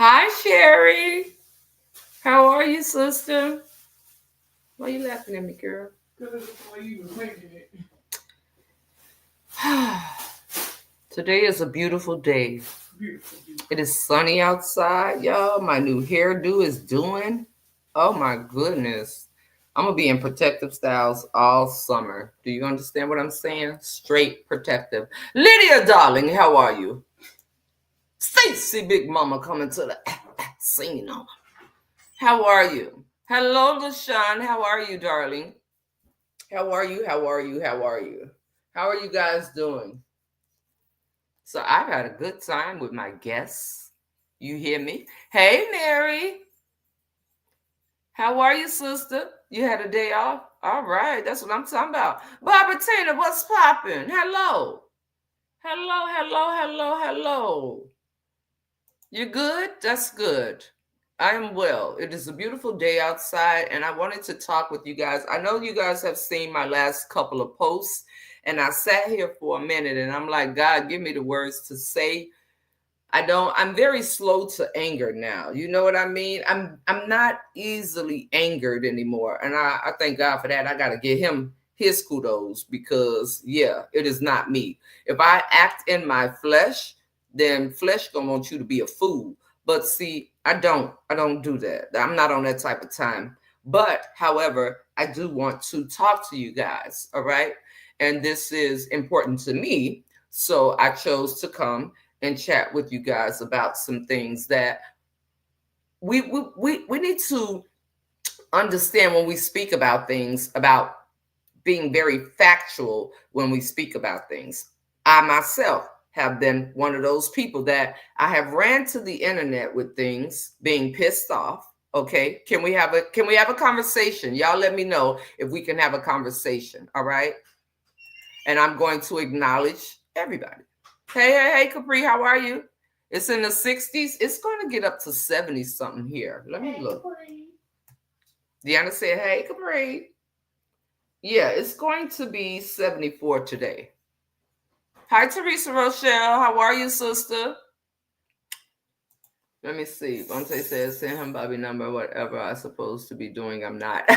Hi, Sherry. How are you, sister? Why are you laughing at me, girl? Because of the way you was making it. Today is a beautiful day. Beautiful, beautiful. It is sunny outside, y'all. My new hairdo is doing. Oh my goodness. I'm gonna be in protective styles all summer. Do you understand what I'm saying? Straight protective. Lydia, darling, how are you? Stacy, big mama, coming to the singing on. How are you? Hello, LaShawn. How are you, darling? How are you? How are you? How are you? How are you guys doing? So I had a good time with my guests. You hear me? Hey, Mary. How are you, sister? You had a day off? All right, that's what I'm talking about. Barbara Tina, what's popping? Hello. Hello, hello, hello, hello. You good? That's good. I am well. It is a beautiful day outside, and I wanted to talk with you guys. I know you guys have seen my last couple of posts, and I sat here for a minute and I'm like, God, give me the words to say. I'm very slow to anger now. You know what I mean? I'm not easily angered anymore. And I thank God for that. I gotta give him his kudos because yeah, it is not me. If I act in my flesh, then flesh gonna want you to be a fool. But see, I don't do that. I'm not on that type of time. But however, I do want to talk to you guys, all right? And this is important to me. So I chose to come and chat with you guys about some things that we need to understand when we speak about things, about being very factual when we speak about things. I myself have been one of those people that I have ran to the internet with things being pissed off. Okay, can we have a conversation? Y'all let me know if we can have a conversation, all right? And I'm going to acknowledge everybody. Hey, hey, hey, Capri, how are you? It's in the 60s. It's going to get up to 70 something here. Let me look. Deanna said, hey, Capri. Yeah, it's going to be 74 today. Hi, Teresa Rochelle. How are you, sister? Let me see. Bonte says, send him Bobby number, whatever I'm supposed to be doing. I'm not.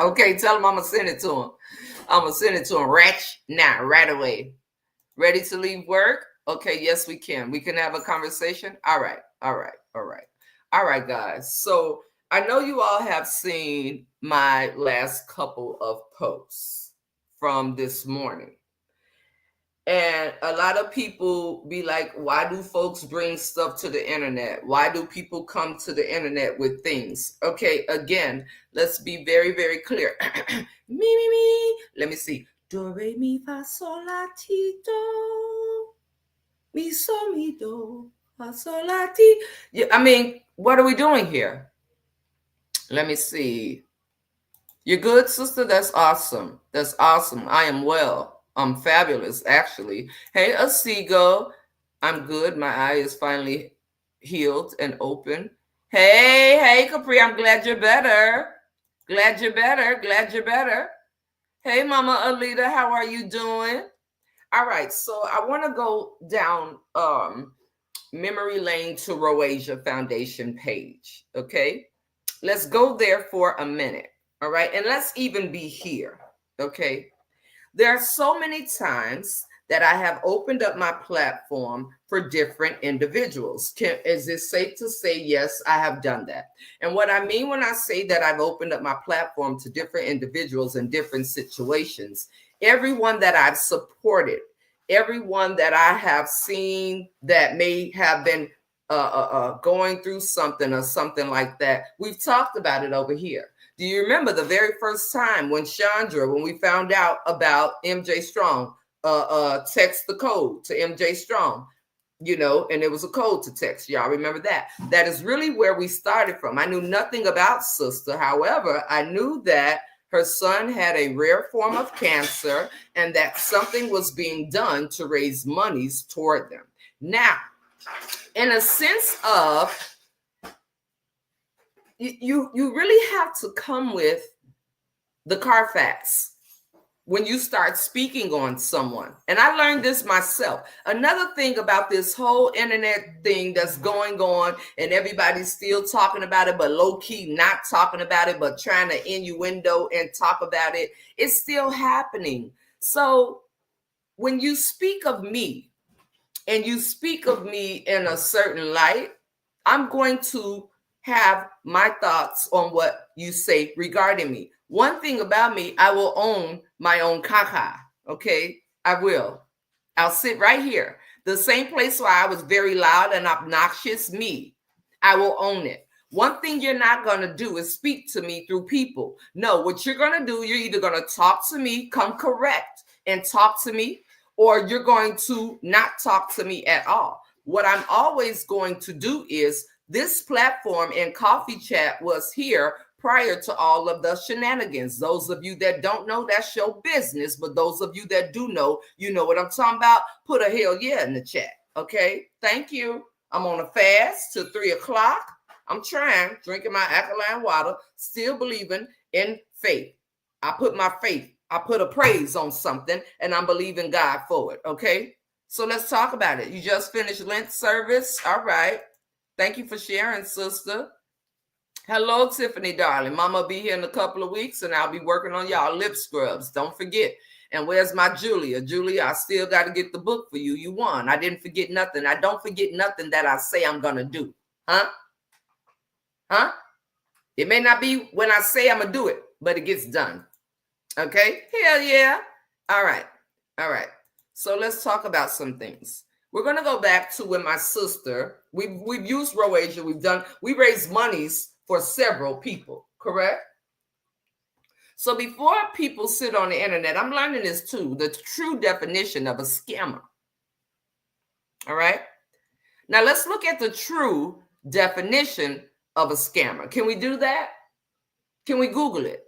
Okay, tell him I'm going to send it to him. I'm going to send it to him right away. Ready to leave work? Okay, yes, we can. We can have a conversation. All right, all right, all right. All right, guys. So I know you all have seen my last couple of posts from this morning. And a lot of people be like, why do folks bring stuff to the internet? Why do people come to the internet with things? Okay, again, let's be very, very clear. Me. Let me see. Do, re, mi, fa, sol, la, ti, do. Mi, so, mi, do. Fa, sol, la, ti. Yeah, I mean, what are we doing here? Let me see. You're good, sister? That's awesome. That's awesome. I am well. I'm fabulous, actually. Hey, Asigo. I'm good. My eye is finally healed and open. Hey, Capri. I'm glad you're better. Glad you're better. Glad you're better. Hey, Mama Alita. How are you doing? All right. So I want to go down memory lane to Roasia Foundation page. Okay. Let's go there for a minute. All right. And let's even be here. Okay. There are so many times that I have opened up my platform for different individuals. Is it safe to say, yes, I have done that? And what I mean when I say that I've opened up my platform to different individuals in different situations, everyone that I've supported, everyone that I have seen that may have been going through something or something like that, we've talked about it over here. Do you remember the very first time when Chandra, when we found out about MJ Strong, text the code to MJ Strong, and it was a code to text. Y'all remember that? That is really where we started from. I knew nothing about sister. However, I knew that her son had a rare form of cancer and that something was being done to raise monies toward them. Now, in a sense of you really have to come with the Carfax. when you start speaking on someone. And I learned this myself. Another thing about this whole internet thing that's going on, and everybody's still talking about it, but low key not talking about it, but trying to innuendo and talk about it, it's still happening. So when you speak of me, and you speak of me in a certain light, I'm going to have my thoughts on what you say regarding me. One thing about me, I will own my own caca. Okay, I will. I'll sit right here. The same place where I was very loud and obnoxious, me. I will own it. One thing you're not going to do is speak to me through people. No, what you're going to do, you're either going to talk to me, come correct and talk to me, or you're going to not talk to me at all. What I'm always going to do is, this platform and coffee chat was here prior to all of the shenanigans. Those of you that don't know, that's your business. But those of you that do know, you know what I'm talking about. Put a hell yeah in the chat. Okay, thank you. I'm on a fast till 3 o'clock. I'm trying, drinking my alkaline water, still believing in faith. I put my faith, I put a praise on something, and I'm believing God for it. Okay, so let's talk about it. You just finished Lent service. All right. Thank you for sharing, sister. Hello, Tiffany, darling. Mama will be here in a couple of weeks, and I'll be working on y'all lip scrubs. Don't forget. And where's my Julia? Julia, I still got to get the book for you. You won. I didn't forget nothing. I don't forget nothing that I say I'm going to do. Huh? Huh? It may not be when I say I'm going to do it, but it gets done. Okay? Hell yeah. All right. All right. So let's talk about some things. We're going to go back to when my sister, we've used Roasia, we raised monies for several people, correct? So before people sit on the internet, I'm learning this too, the true definition of a scammer. All right? Now let's look at the true definition of a scammer. Can we do that? Can we Google it,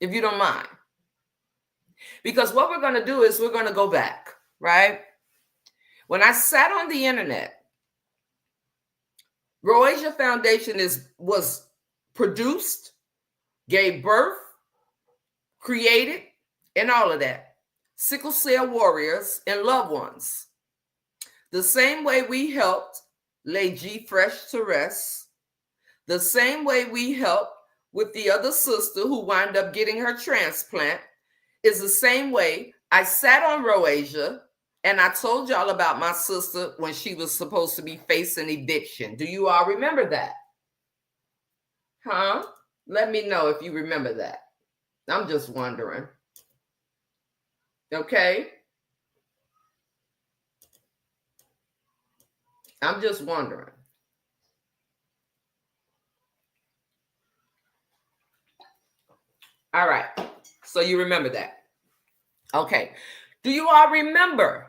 if you don't mind? Because what we're going to do is we're going to go back, right? When I sat on the internet, Roasia Foundation was produced, gave birth, created, and all of that. Sickle cell warriors and loved ones. The same way we helped lay G Fresh to rest, the same way we helped with the other sister who wound up getting her transplant, is the same way I sat on Roasia. And I told y'all about my sister when she was supposed to be facing eviction. Do you all remember that? Huh? Let me know if you remember that. I'm just wondering. Okay? I'm just wondering. All right. So you remember that. Okay. Do you all remember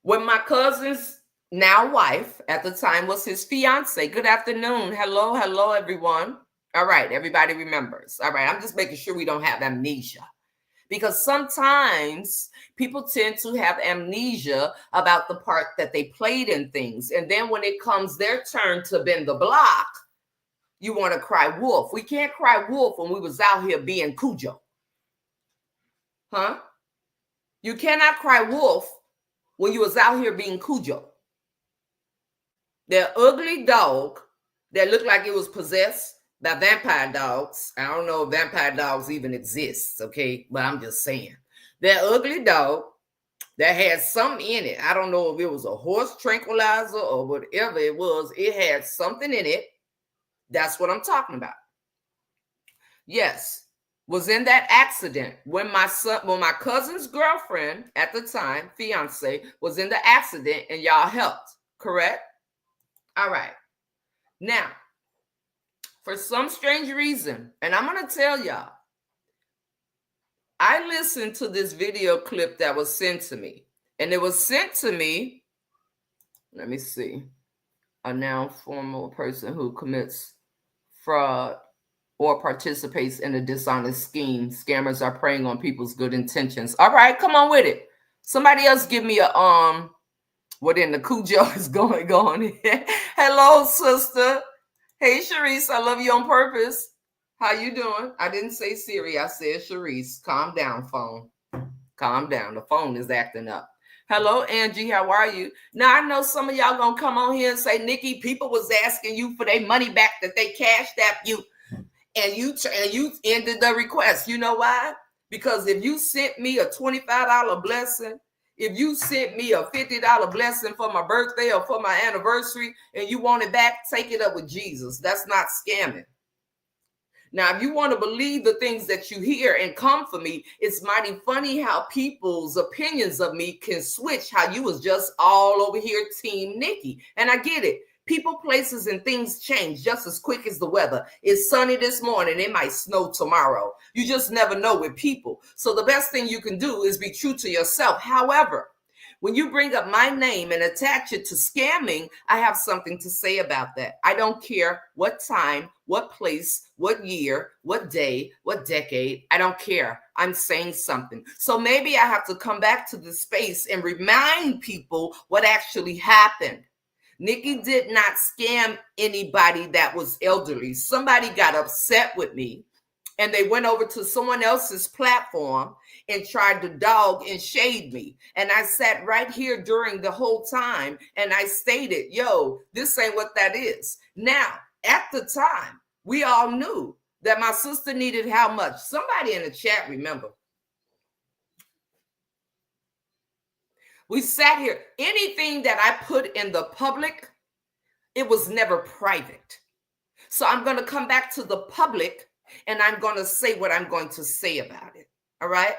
when my cousin's now wife, at the time was his fiance? Good afternoon. Hello, hello, everyone. All right, everybody remembers. All right, I'm just making sure we don't have amnesia. Because sometimes people tend to have amnesia about the part that they played in things. And then when it comes their turn to bend the block, you want to cry wolf. We can't cry wolf when we was out here being Cujo. Huh? You cannot cry wolf when you was out here being Cujo. That ugly dog that looked like it was possessed by vampire dogs. I don't know if vampire dogs even exist, okay? But I'm just saying. That ugly dog that had something in it. I don't know if it was a horse tranquilizer or whatever it was. It had something in it. That's what I'm talking about. Yes. Was in that accident when my cousin's girlfriend at the time, fiance, was in the accident and y'all helped, correct? All right. Now, for some strange reason, and I'm going to tell y'all, I listened to this video clip that was sent to me, and it was sent to me, let me see, a now formal person who commits fraud or participates in a dishonest scheme. Scammers are preying on people's good intentions. All right, come on with it. Somebody else give me a what in the Cujo is going on here. Hello, sister. Hey, Sharice, I love you on purpose. How you doing? I didn't say Siri. I said Sharice. Calm down, phone. Calm down. The phone is acting up. Hello, Angie. How are you? Now, I know some of y'all going to come on here and say, Nikki, people was asking you for their money back that they cashed out you. And you ended the request. You know why? Because if you sent me a $25 blessing, if you sent me a $50 blessing for my birthday or for my anniversary and you want it back, take it up with Jesus. That's not scamming. Now, if you want to believe the things that you hear and come for me, it's mighty funny how people's opinions of me can switch, how you was just all over here team Nikki. And I get it. People, places, and things change just as quick as the weather. It's sunny this morning. It might snow tomorrow. You just never know with people. So the best thing you can do is be true to yourself. However, when you bring up my name and attach it to scamming, I have something to say about that. I don't care what time, what place, what year, what day, what decade. I don't care. I'm saying something. So maybe I have to come back to this space and remind people what actually happened. Nikki did not scam anybody that was elderly. Somebody got upset with me and they went over to someone else's platform and tried to dog and shade me. And I sat right here during the whole time and I stated, yo, this ain't what that is. Now, at the time, we all knew that my sister needed how much? Somebody in the chat remember. We sat here. Anything that I put in the public, it was never private. So I'm going to come back to the public and I'm going to say what I'm going to say about it. All right.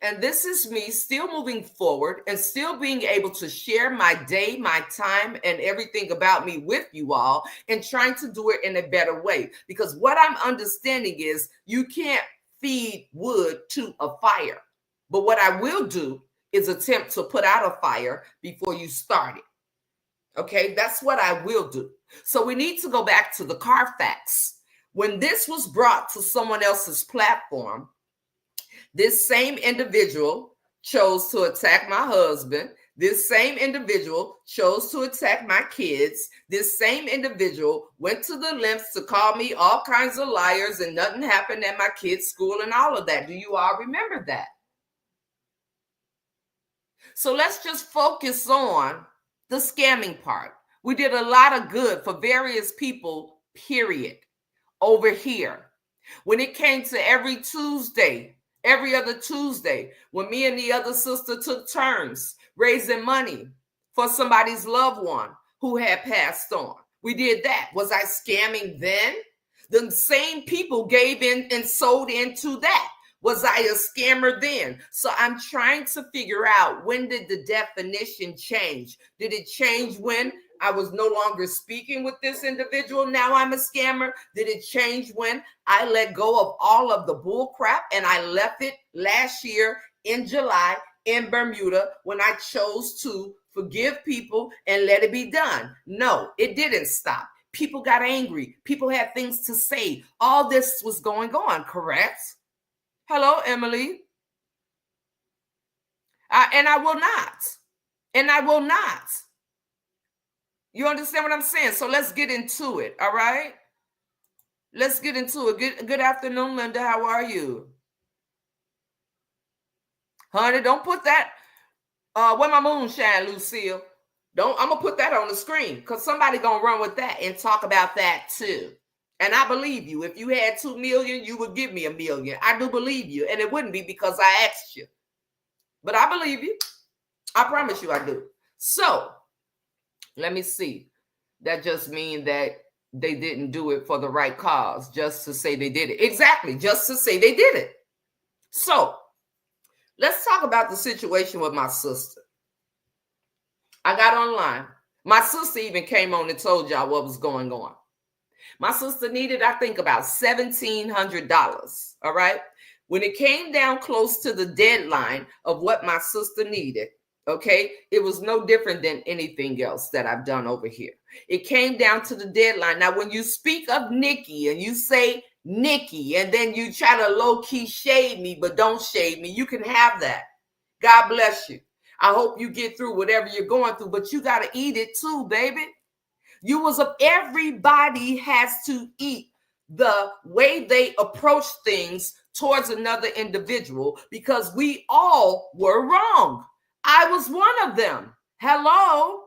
And this is me still moving forward and still being able to share my day, my time, and everything about me with you all and trying to do it in a better way. Because what I'm understanding is you can't feed wood to a fire. But what I will do is attempt to put out a fire before you start it. Okay, that's what I will do. So we need to go back to the Carfax. When this was brought to someone else's platform, this same individual chose to attack my husband. This same individual chose to attack my kids. This same individual went to the lengths to call me all kinds of liars and nothing happened at my kids' school and all of that. Do you all remember that? So let's just focus on the scamming part. We did a lot of good for various people, period, over here. When it came to every Tuesday, every other Tuesday, when me and the other sister took turns raising money for somebody's loved one who had passed on, we did that. Was I scamming then? The same people gave in and sold into that. Was I a scammer then? So I'm trying to figure out, when did the definition change? Did it change when I was no longer speaking with this individual? Now I'm a scammer. Did it change when I let go of all of the bull crap and I left it last year in July in Bermuda when I chose to forgive people and let it be done? No, it didn't stop. People got angry. People had things to say. All this was going on, correct? Hello, Emily. And I will not. And I will not. You understand what I'm saying? So let's get into it, all right? Let's get into it. Good afternoon, Linda. How are you? Honey, don't put that. Where my moonshine, Lucille? I'm going to put that on the screen because somebody going to run with that and talk about that too. And I believe you. If you had 2 million, you would give me $1 million. I do believe you. And it wouldn't be because I asked you. But I believe you. I promise you I do. So let me see. That just means that they didn't do it for the right cause, just to say they did it. Exactly. Just to say they did it. So let's talk about the situation with my sister. I got online. My sister even came on and told y'all what was going on. My sister needed, I think, about $1,700. All right. When it came down close to the deadline of what my sister needed, okay, it was no different than anything else that I've done over here. It came down to the deadline. Now, when you speak of Nikki and you say Nikki and then you try to low-key shade me, but don't shade me, you can have that. God bless you. I hope you get through whatever you're going through, but you got to eat it too, baby. Everybody has to eat. the way they approach things towards another individual, because we all were wrong. I was one of them. Hello.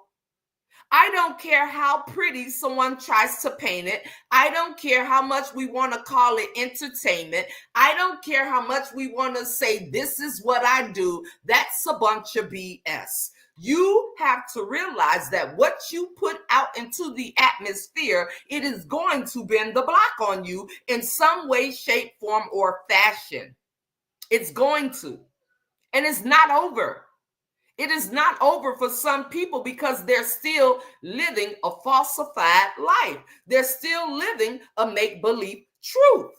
I don't care how pretty someone tries to paint it. I don't care how much we want to call it entertainment. I don't care how much we want to say, this is what I do. That's a bunch of BS. You have to realize that what you put out into the atmosphere, it is going to bend the block on you in some way, shape, form, or fashion. It's going to. And it's not over. It is not over for some people because they're still living a falsified life. They're still living a make-believe truth.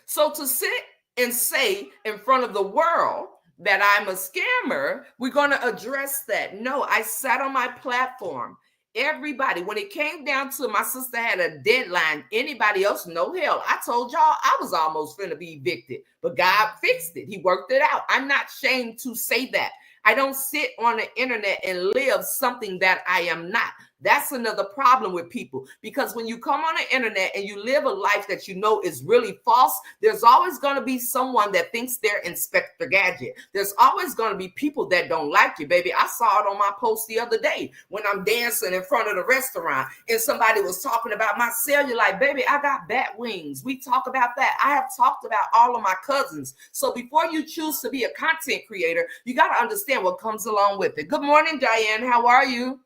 So to sit and say in front of the world that I'm a scammer, we're going to address that. No, I sat on my platform. Everybody, when it came down to my sister had a deadline, anybody else, no hell. I told y'all I was almost finna be evicted, but God fixed it. He worked it out. I'm not ashamed to say that. I don't sit on the internet and live something that I am not. That's another problem with people, because when you come on the internet and you live a life that you know is really false, there's always going to be someone that thinks they're Inspector Gadget. There's always going to be people that don't like you, baby. I saw it on my post the other day when I'm dancing in front of the restaurant and somebody was talking about my cellulite. Baby, I got bat wings. We talk about that. I have talked about all of my cousins. So before you choose to be a content creator, you got to understand what comes along with it. Good morning, Diane. How are you?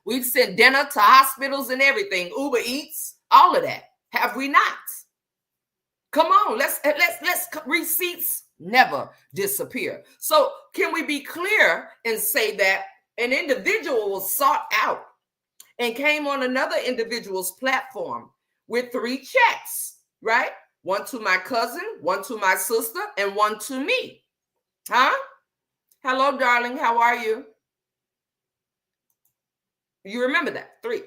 We've sent dinner to hospitals and everything, Uber Eats, all of that. Have we not? Come on, let's receipts never disappear. So can we be clear and say that an individual was sought out and came on another individual's platform with 3 checks, right? One to my cousin, one to my sister, and one to me. Huh? Hello, darling. How are you? You remember that? 3.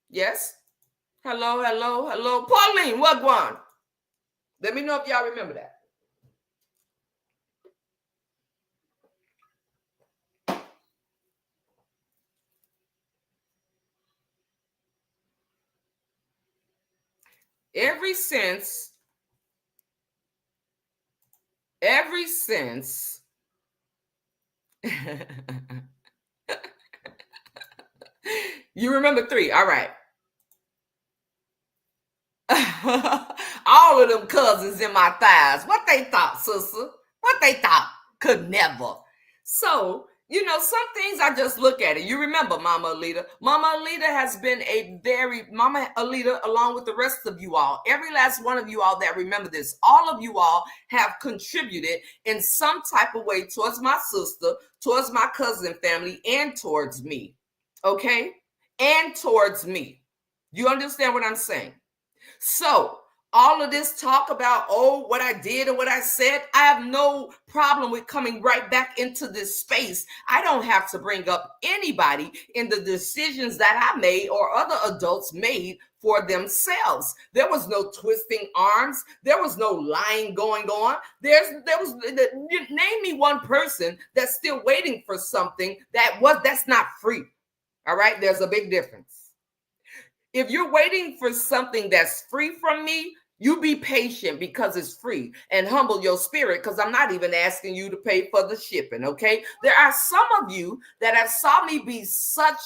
Yes? Hello, hello, hello. Pauline, what one? Let me know if y'all remember that. Ever since you remember 3. All right. All of them cousins in my thighs. What they thought, sister? What they thought? Could never. So, some things I just look at it. You remember Mama Alita. Mama Alita has been Mama Alita, along with the rest of you all, every last one of you all that remember this, all of you all have contributed in some type of way towards my sister, towards my cousin family, and towards me. Okay? And towards me. You understand what I'm saying? So all of this talk about, what I did and what I said, I have no problem with coming right back into this space. I don't have to bring up anybody in the decisions that I made or other adults made for themselves. There was no twisting arms. There was no lying going on. Name me one person that's still waiting for something that's not free. All right. There's a big difference. If you're waiting for something that's free from me, you be patient because it's free, and humble your spirit, because I'm not even asking you to pay for the shipping, okay? There are some of you that have saw me be such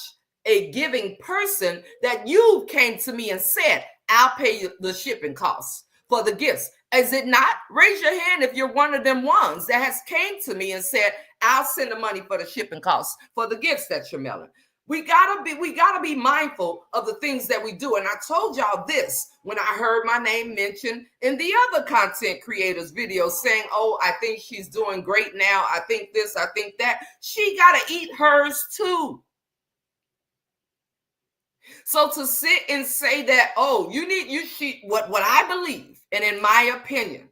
a giving person that you came to me and said, I'll pay you the shipping costs for the gifts. Is it not? Raise your hand if you're one of them ones that has came to me and said, I'll send the money for the shipping costs for the gifts that you're mailing. We gotta be mindful of the things that we do. And I told y'all this when I heard my name mentioned in the other content creators video saying, I think she's doing great now. I think this, I think that. She gotta eat hers too. So to sit and say that, what I believe, and in my opinion,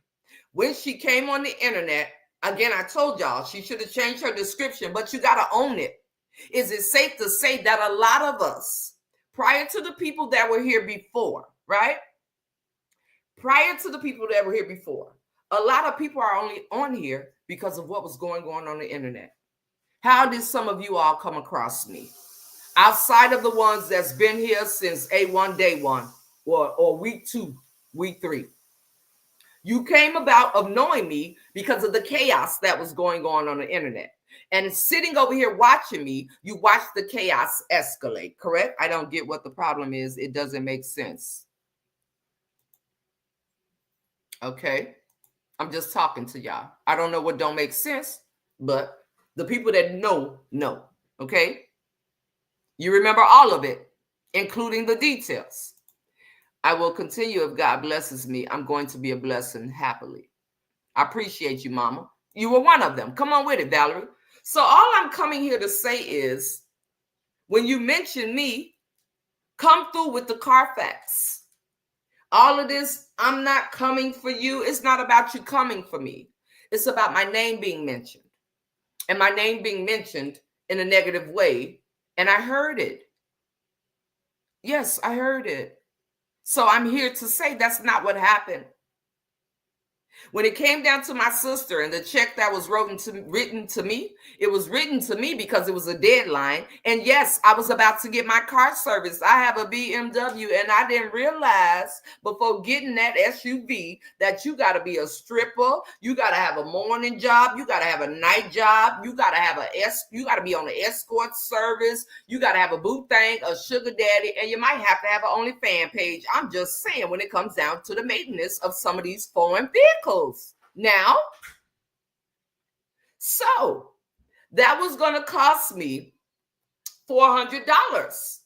when she came on the internet, again, I told y'all she should have changed her description, but you gotta own it. Is it safe to say that a lot of us, prior to the people that were here before, right? Prior to the people that were here before, a lot of people are only on here because of what was going on the internet. How did some of you all come across me? outside of the ones that's been here since A1 day one or week 2, week 3. You came about of knowing me because of the chaos that was going on the internet. And sitting over here watching me, you watched the chaos escalate, correct? I don't get what the problem is. It doesn't make sense. Okay? I'm just talking to y'all. I don't know what don't make sense, but the people that know. Okay? You remember all of it, including the details. I will continue if God blesses me. I'm going to be a blessing happily. I appreciate you, Mama. You were one of them. Come on with it, Valerie. So all I'm coming here to say is, when you mention me, come through with the Carfax. All of this, I'm not coming for you. It's not about you coming for me. It's about my name being mentioned. And my name being mentioned in a negative way. And I heard it. Yes, I heard it. So I'm here to say that's not what happened. When it came down to my sister and the check that was written to me, it was written to me because it was a deadline. And yes, I was about to get my car serviced. I have a BMW, and I didn't realize before getting that SUV that you got to be a stripper. You got to have a morning job. You got to have a night job. You got to have you got to be on the escort service. You got to have a boo thing, a sugar daddy, and you might have to have an OnlyFans page. I'm just saying, when it comes down to the maintenance of some of these foreign vehicles. Now, so that was going to cost me $400.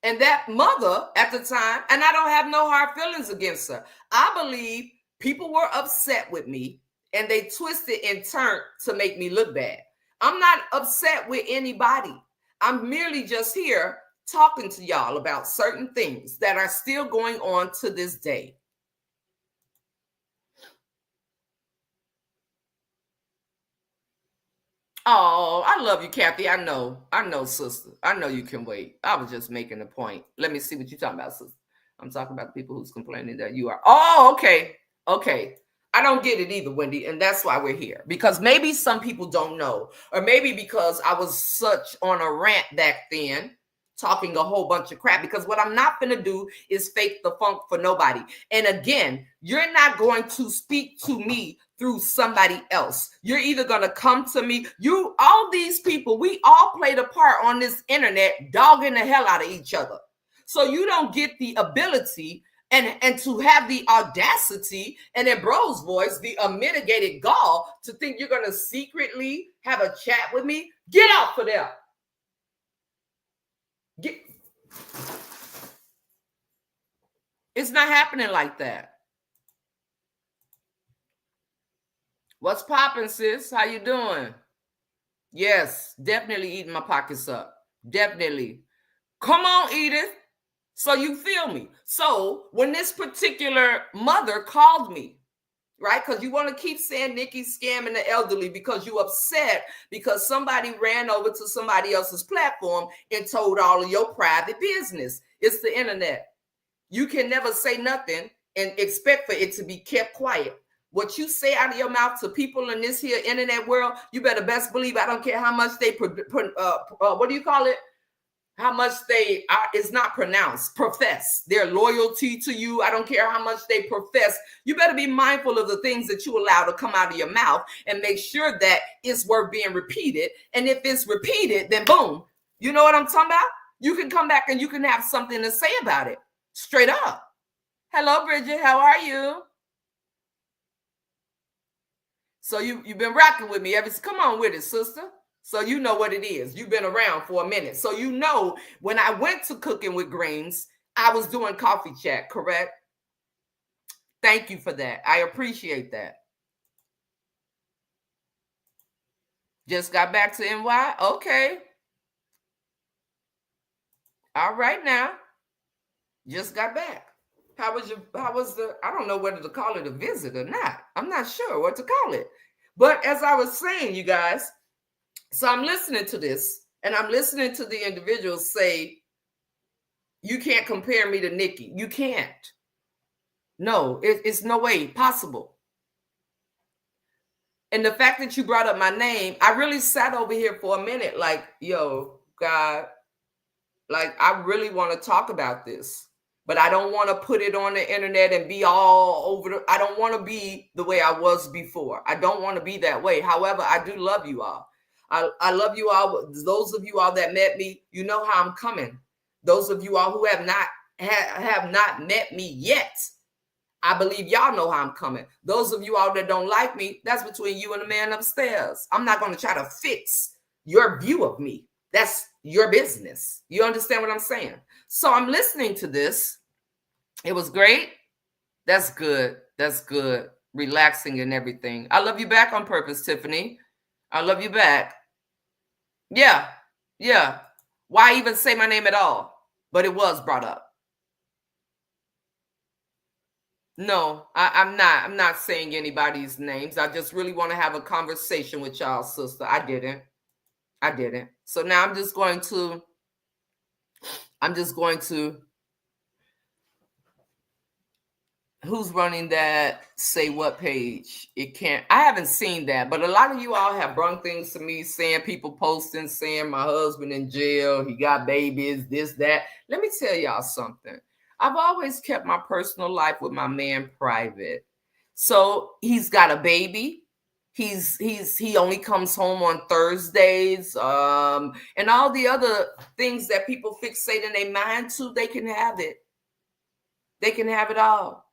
And that mother at the time, and I don't have no hard feelings against her. I believe people were upset with me and they twisted and turned to make me look bad. I'm not upset with anybody. I'm merely just here talking to y'all about certain things that are still going on to this day. Oh, I love you, Kathy. I know, sister. I know you can wait. I was just making a point. Let me see what you're talking about, sister. I'm talking about the people who's complaining that you are. Oh, okay. I don't get it either, Wendy. And that's why we're here. Because maybe some people don't know. Or maybe because I was such on a rant back then, talking a whole bunch of crap. Because what I'm not going to do is fake the funk for nobody. And again, you're not going to speak to me through somebody else. You're either going to come to me. All these people, we all played a part on this internet, dogging the hell out of each other. So you don't get the ability and to have the audacity and in bro's voice, the unmitigated gall to think you're going to secretly have a chat with me. Get out for them. It's not happening like that. What's poppin', sis? How you doing? Yes, definitely eating my pockets up. Definitely. Come on, Edith. So you feel me? So when this particular mother called me, right? Because you want to keep saying Nikki's scamming the elderly because you upset because somebody ran over to somebody else's platform and told all of your private business. It's the internet. You can never say nothing and expect for it to be kept quiet. What you say out of your mouth to people in this here internet world, you better best believe. I don't care how much they what do you call it? How much they it's not pronounced, profess their loyalty to you. I don't care how much they profess. You better be mindful of the things that you allow to come out of your mouth and make sure that it's worth being repeated. And if it's repeated, then boom, you know what I'm talking about? You can come back and you can have something to say about it. Straight up. Hello, Bridget. How are you? So you've been rocking with me come on with it, sister. So you know what it is. You've been around for a minute. So you know when I went to Cooking with Greens, I was doing coffee chat, correct? Thank you for that. I appreciate that. Just got back to NY? Okay. All right now. Just got back. How was I don't know whether to call it a visit or not. I'm not sure what to call it. But as I was saying, you guys, so I'm listening to this and I'm listening to the individuals say, you can't compare me to Nikki. You can't. No, it's no way possible. And the fact that you brought up my name, I really sat over here for a minute like, yo, God, Like, I really want to talk about this, but I don't want to put it on the internet and be all over I don't want to be the way I was before. I don't want to be that way. However, I do love you all. I love you all. Those of you all that met me, you know how I'm coming. Those of you all who have not met me yet, I believe y'all know how I'm coming. Those of you all that don't like me, that's between you and the man upstairs. I'm not going to try to fix your view of me. That's your business. You understand what I'm saying? So I'm listening to this. It was great. That's good. That's good. Relaxing and everything. I love you back on purpose, Tiffany. I love you back. Yeah. Yeah. Why even say my name at all? But it was brought up. No, I'm not. I'm not saying anybody's names. I just really want to have a conversation with y'all, sister. I didn't. So now I'm just going to who's running that say what page? It can't. I haven't seen that, but a lot of you all have brung things to me saying people posting saying my husband in jail, he got babies, this, that. Let me tell y'all something. I've always kept my personal life with my man private. So he's got a baby. He only comes home on Thursdays. And all the other things that people fixate in their mind to, they can have it. They can have it all.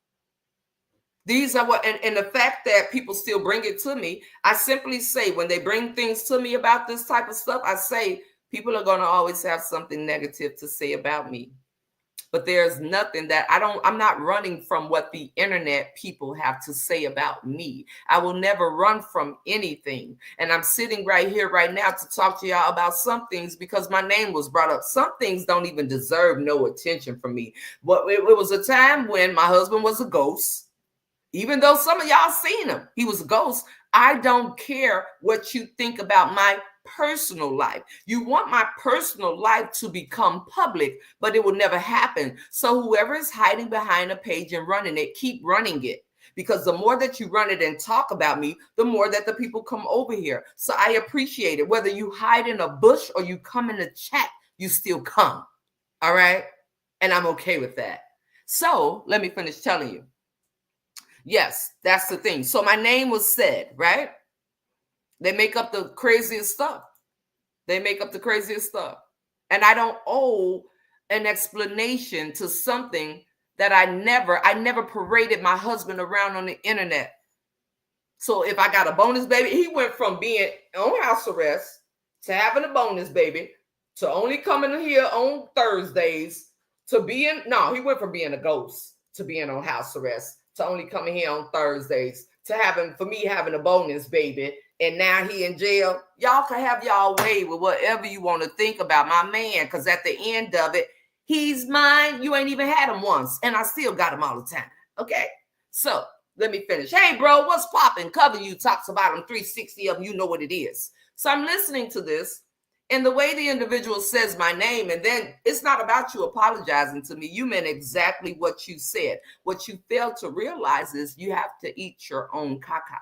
These are what, and the fact that people still bring it to me, I simply say when they bring things to me about this type of stuff, I say people are going to always have something negative to say about me. But there's nothing that I'm not running from what the internet people have to say about me. I will never run from anything. And I'm sitting right here right now to talk to y'all about some things because my name was brought up. Some things don't even deserve no attention from me. But it was a time when my husband was a ghost. Even though some of y'all seen him, he was a ghost. I don't care what you think about my personal life. You want my personal life to become public, but it will never happen. So whoever is hiding behind a page and running it, keep running it. Because the more that you run it and talk about me, the more that the people come over here. So I appreciate it. Whether you hide in a bush or you come in the chat, you still come. All right? And I'm okay with that. So let me finish telling you. Yes, that's the thing. So my name was said, right? They make up the craziest stuff. And I don't owe an explanation to something that I never paraded my husband around on the internet. So if I got a bonus baby, he went from being on house arrest to having a bonus baby to only coming here on Thursdays to being, he went from being a ghost to being on house arrest to only coming here on Thursdays to having a bonus baby. And now he in jail. Y'all can have y'all way with whatever you want to think about my man. Because at the end of it, he's mine. You ain't even had him once. And I still got him all the time. Okay. So let me finish. Hey, bro, what's popping? Cover You talks about him, 360 of them. You know what it is. So I'm listening to this. And the way the individual says my name, and then it's not about you apologizing to me. You meant exactly what you said. What you failed to realize is you have to eat your own caca.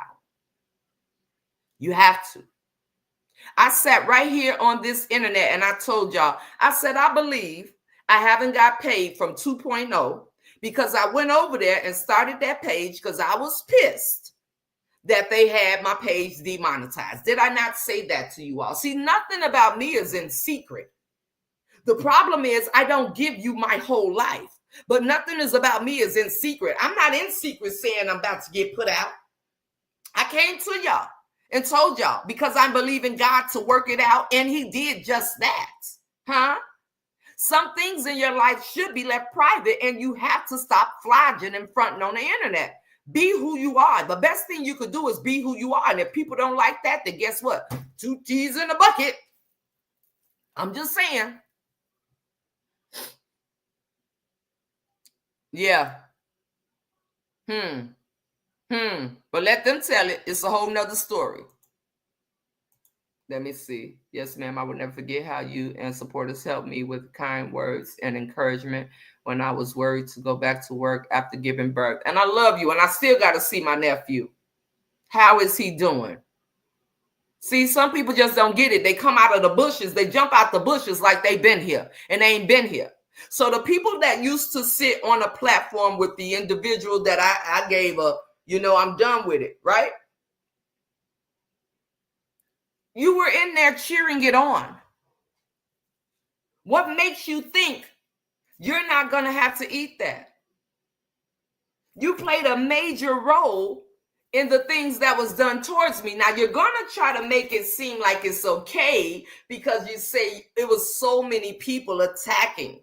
You have to. I sat right here on this internet and I told y'all, I said, I believe I haven't got paid from 2.0 because I went over there and started that page because I was pissed that they had my page demonetized. Did I not say that to you all? See, nothing about me is in secret. The problem is I don't give you my whole life, but nothing is about me is in secret. I'm not in secret saying I'm about to get put out. I came to y'all and told y'all because I believe in God to work it out, and he did just that. Some things in your life should be left private, and you have to stop flogging and fronting on the internet. Be who you are. The best thing you could do is be who you are. And if people don't like that, then guess what? 2 T's in a bucket. I'm just saying. Yeah. But let them tell it. It's a whole nother story. Let me see. Yes, ma'am. I will never forget how you and supporters helped me with kind words and encouragement when I was worried to go back to work after giving birth. And I love you. And I still got to see my nephew. How is he doing? See, some people just don't get it. They come out of the bushes. They jump out the bushes like they've been here and they ain't been here. So the people that used to sit on a platform with the individual that I gave a, I'm done with it, right? You were in there cheering it on. What makes you think you're not going to have to eat that? You played a major role in the things that was done towards me. Now you're going to try to make it seem like it's okay because you say it was so many people attacking.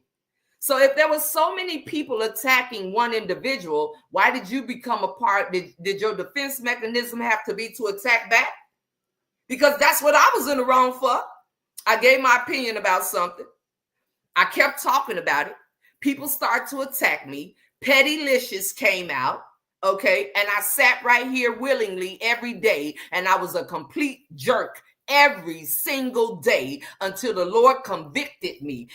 So if there was so many people attacking one individual, why did you become a part? Did your defense mechanism have to be to attack back? Because that's what I was in the wrong for. I gave my opinion about something. I kept talking about it. People start to attack me. Pettylicious came out, okay? And I sat right here willingly every day, and I was a complete jerk every single day until the Lord convicted me.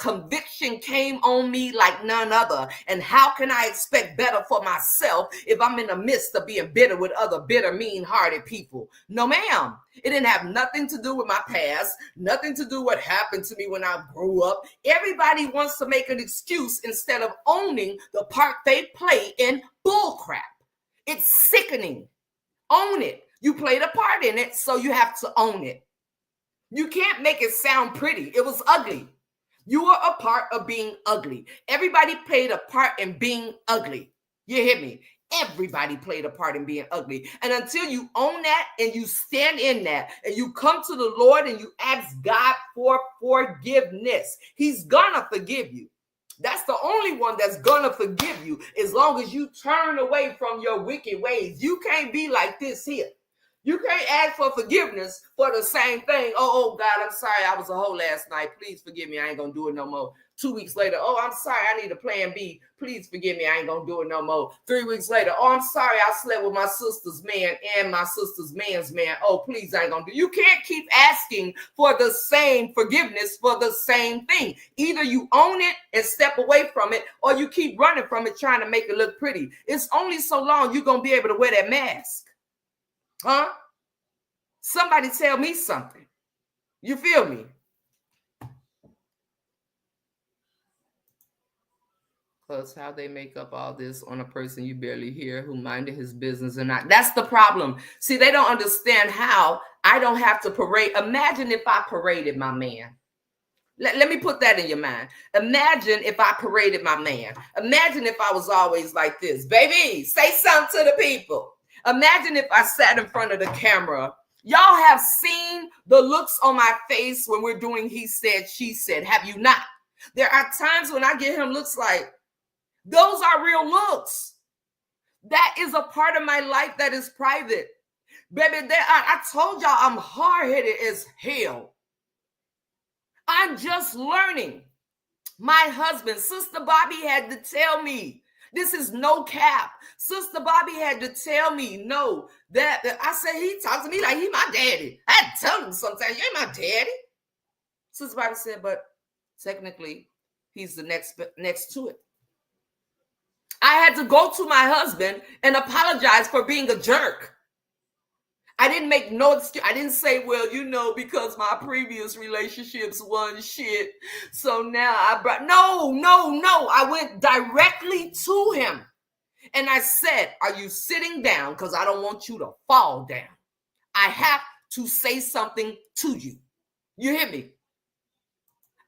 Conviction came on me like none other. And how can I expect better for myself if I'm in the midst of being bitter with other bitter, mean-hearted people? No, ma'am. It didn't have nothing to do with my past, nothing to do with what happened to me when I grew up. Everybody wants to make an excuse instead of owning the part they play in bullcrap. It's sickening. Own it. You played a part in it, so you have to own it. You can't make it sound pretty. It was ugly. You were a part of being ugly. Everybody played a part in being ugly. You hear me? Everybody played a part in being ugly. And until you own that and you stand in that and you come to the Lord and you ask God for forgiveness, He's gonna forgive you. That's the only one that's gonna forgive you as long as you turn away from your wicked ways. You can't be like this here. You can't ask for forgiveness for the same thing. Oh, God, I'm sorry. I was a hoe last night. Please forgive me. I ain't going to do it no more. 2 weeks later, oh, I'm sorry. I need a plan B. Please forgive me. I ain't going to do it no more. 3 weeks later, oh, I'm sorry. I slept with my sister's man and my sister's man's man. Oh, please, I ain't going to do it. You can't keep asking for the same forgiveness for the same thing. Either you own it and step away from it, or you keep running from it trying to make it look pretty. It's only so long you're going to be able to wear that mask. Huh? Somebody tell me something. You feel me? Plus, how they make up all this on a person you barely hear who minded his business or not. That's the problem. See, they don't understand how I don't have to parade. Imagine if I paraded my man. Let me put that in your mind. Imagine if I paraded my man. Imagine if I was always like this. Baby, say something to the people. Imagine if I sat in front of the camera. Y'all have seen the looks on my face when we're doing he said, she said. Have you not? There are times when I get him looks like, those are real looks. That is a part of my life that is private. Baby, I told y'all I'm hard-headed as hell. I'm just learning. My husband, Sister Bobby, had to tell me, this is no cap. Sister Bobby had to tell me, no, that I said, he talks to me like he my daddy. I had to tell him sometimes, you ain't my daddy. Sister Bobby said, but technically, he's the next to it. I had to go to my husband and apologize for being a jerk. I didn't make no excuse. I didn't say, well, because my previous relationships wasn't shit. So now I brought, no. I went directly to him. And I said, are you sitting down? Because I don't want you to fall down. I have to say something to you. You hear me?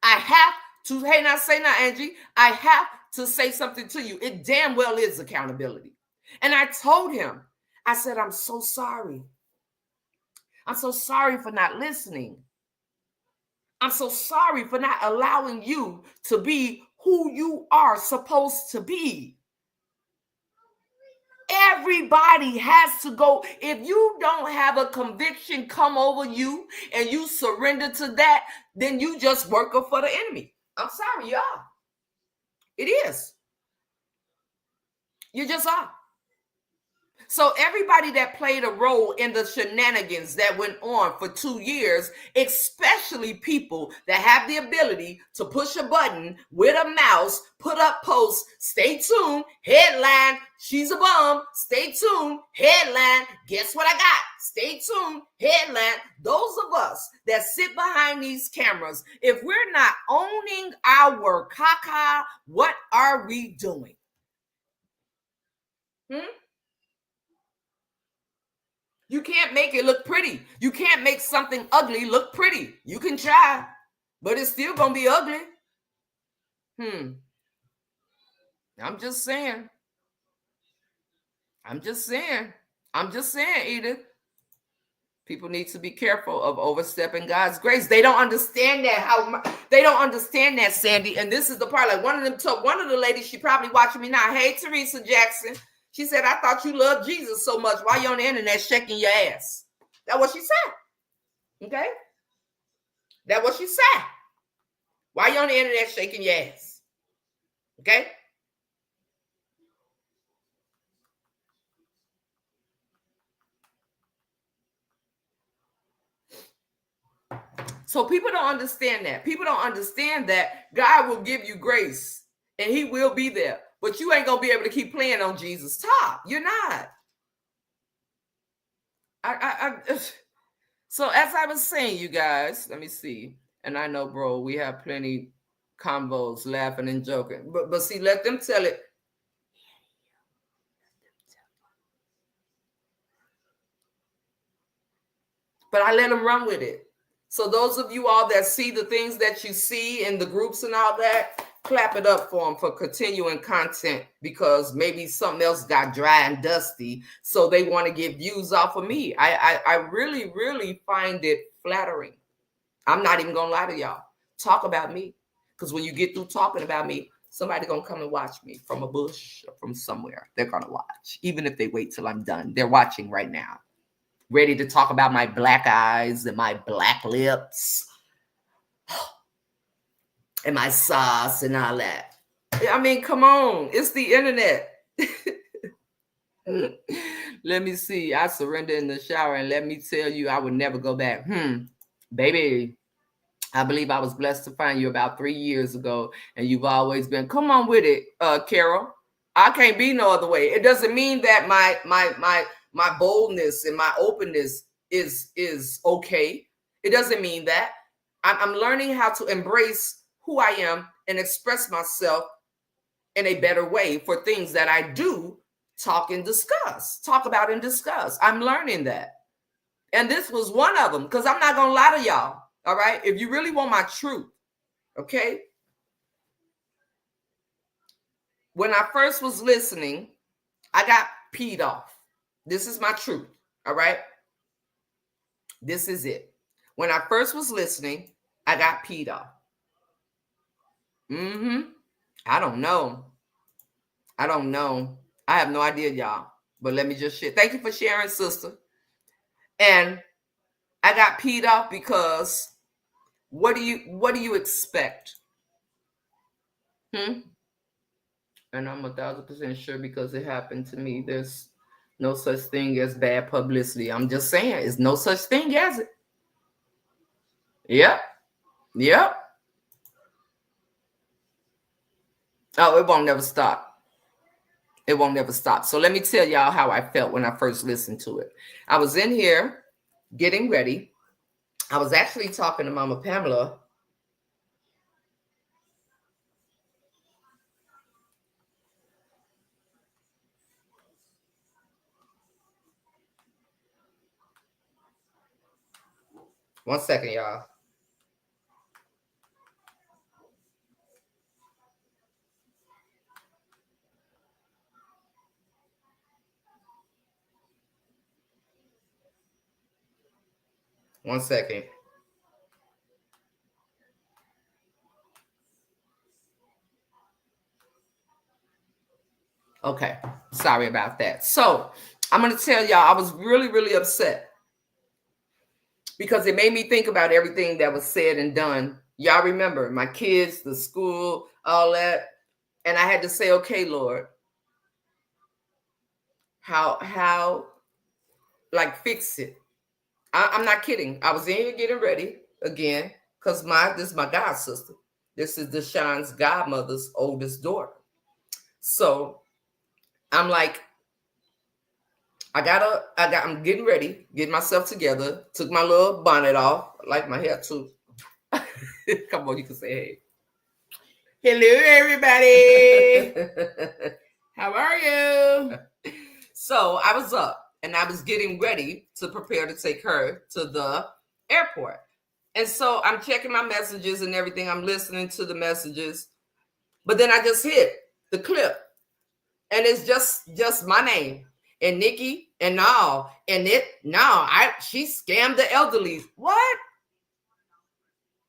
I have to, hey, now say now, Angie, I have to say something to you. It damn well is accountability. And I told him, I said, I'm so sorry. I'm so sorry for not listening. I'm so sorry for not allowing you to be who you are supposed to be. Everybody has to go. If you don't have a conviction come over you and you surrender to that, then you just working for the enemy. I'm sorry, y'all. It is. You just are. So everybody that played a role in the shenanigans that went on for 2 years, especially people that have the ability to push a button with a mouse, put up posts, stay tuned, headline, she's a bum, stay tuned, headline, guess what I got? Stay tuned, headline. Those of us that sit behind these cameras, if we're not owning our caca, what are we doing? You can't make it look pretty. You can't make something ugly look pretty. You can try, but it's still gonna be ugly. I'm just saying. I'm just saying, Edith. People need to be careful of overstepping God's grace. They don't understand that. They don't understand that, Sandy. And this is the part. Like one of the ladies, she probably watching me now. Hey, Teresa Jackson. She said, I thought you loved Jesus so much. Why you on the internet shaking your ass? That's what she said. Okay? That's what she said. Why you on the internet shaking your ass? Okay? So people don't understand that. People don't understand that God will give you grace and he will be there. But you ain't going to be able to keep playing on Jesus' top. You're not. So as I was saying, you guys, let me see. And I know, bro, we have plenty combos laughing and joking. But see, let them tell it. But I let them run with it. So those of you all that see the things that you see in the groups and all that, clap it up for them for continuing content, because maybe something else got dry and dusty, so they want to get views off of me. I really, really find it flattering. I'm not even gonna lie to y'all. Talk about me, because when you get through talking about me, somebody gonna come and watch me from a bush or from somewhere. They're gonna watch, even if they wait till I'm done. They're watching right now, ready to talk about my black eyes and my black lips and my sauce and all that. I mean, come on. It's the internet. Let me see. I surrender in the shower, and let me tell you, I would never go back. Baby, I believe I was blessed to find you about 3 years ago, and you've always been. Come on with it, Carol. I can't be no other way. It doesn't mean that my boldness and my openness is okay. It doesn't mean that. I'm learning how to embrace who I am and express myself in a better way for things that I do talk about and discuss. I'm learning that. And this was one of them, because I'm not going to lie to y'all. All right. If you really want my truth, okay. When I first was listening, I got peed off. This is my truth. All right. This is it. When I first was listening, I got peed off. I don't know. I have no idea, y'all. But let me just share. Thank you for sharing, sister. And I got peed off because what do you expect? And I'm 1,000% sure, because it happened to me. There's no such thing as bad publicity. I'm just saying, it's no such thing as it. Yep. Oh, it won't never stop. It won't never stop. So let me tell y'all how I felt when I first listened to it. I was in here getting ready. I was actually talking to Mama Pamela. One second, y'all. One second. Okay. Sorry about that. So I'm going to tell y'all, I was really, really upset, because it made me think about everything that was said and done. Y'all remember my kids, the school, all that. And I had to say, okay, Lord, how like fix it. I'm not kidding. I was in here getting ready again because this is my god sister. This is Deshaun's godmother's oldest daughter. So I'm like, I'm getting ready, getting myself together. Took my little bonnet off. I like my hair too. Come on, you can say hey. Hello, everybody. How are you? So I was up and I was getting ready to prepare to take her to the airport. And so I'm checking my messages and everything. I'm listening to the messages. But then I just hit the clip. And it's just my name and Nikki and all. And she scammed the elderly. What?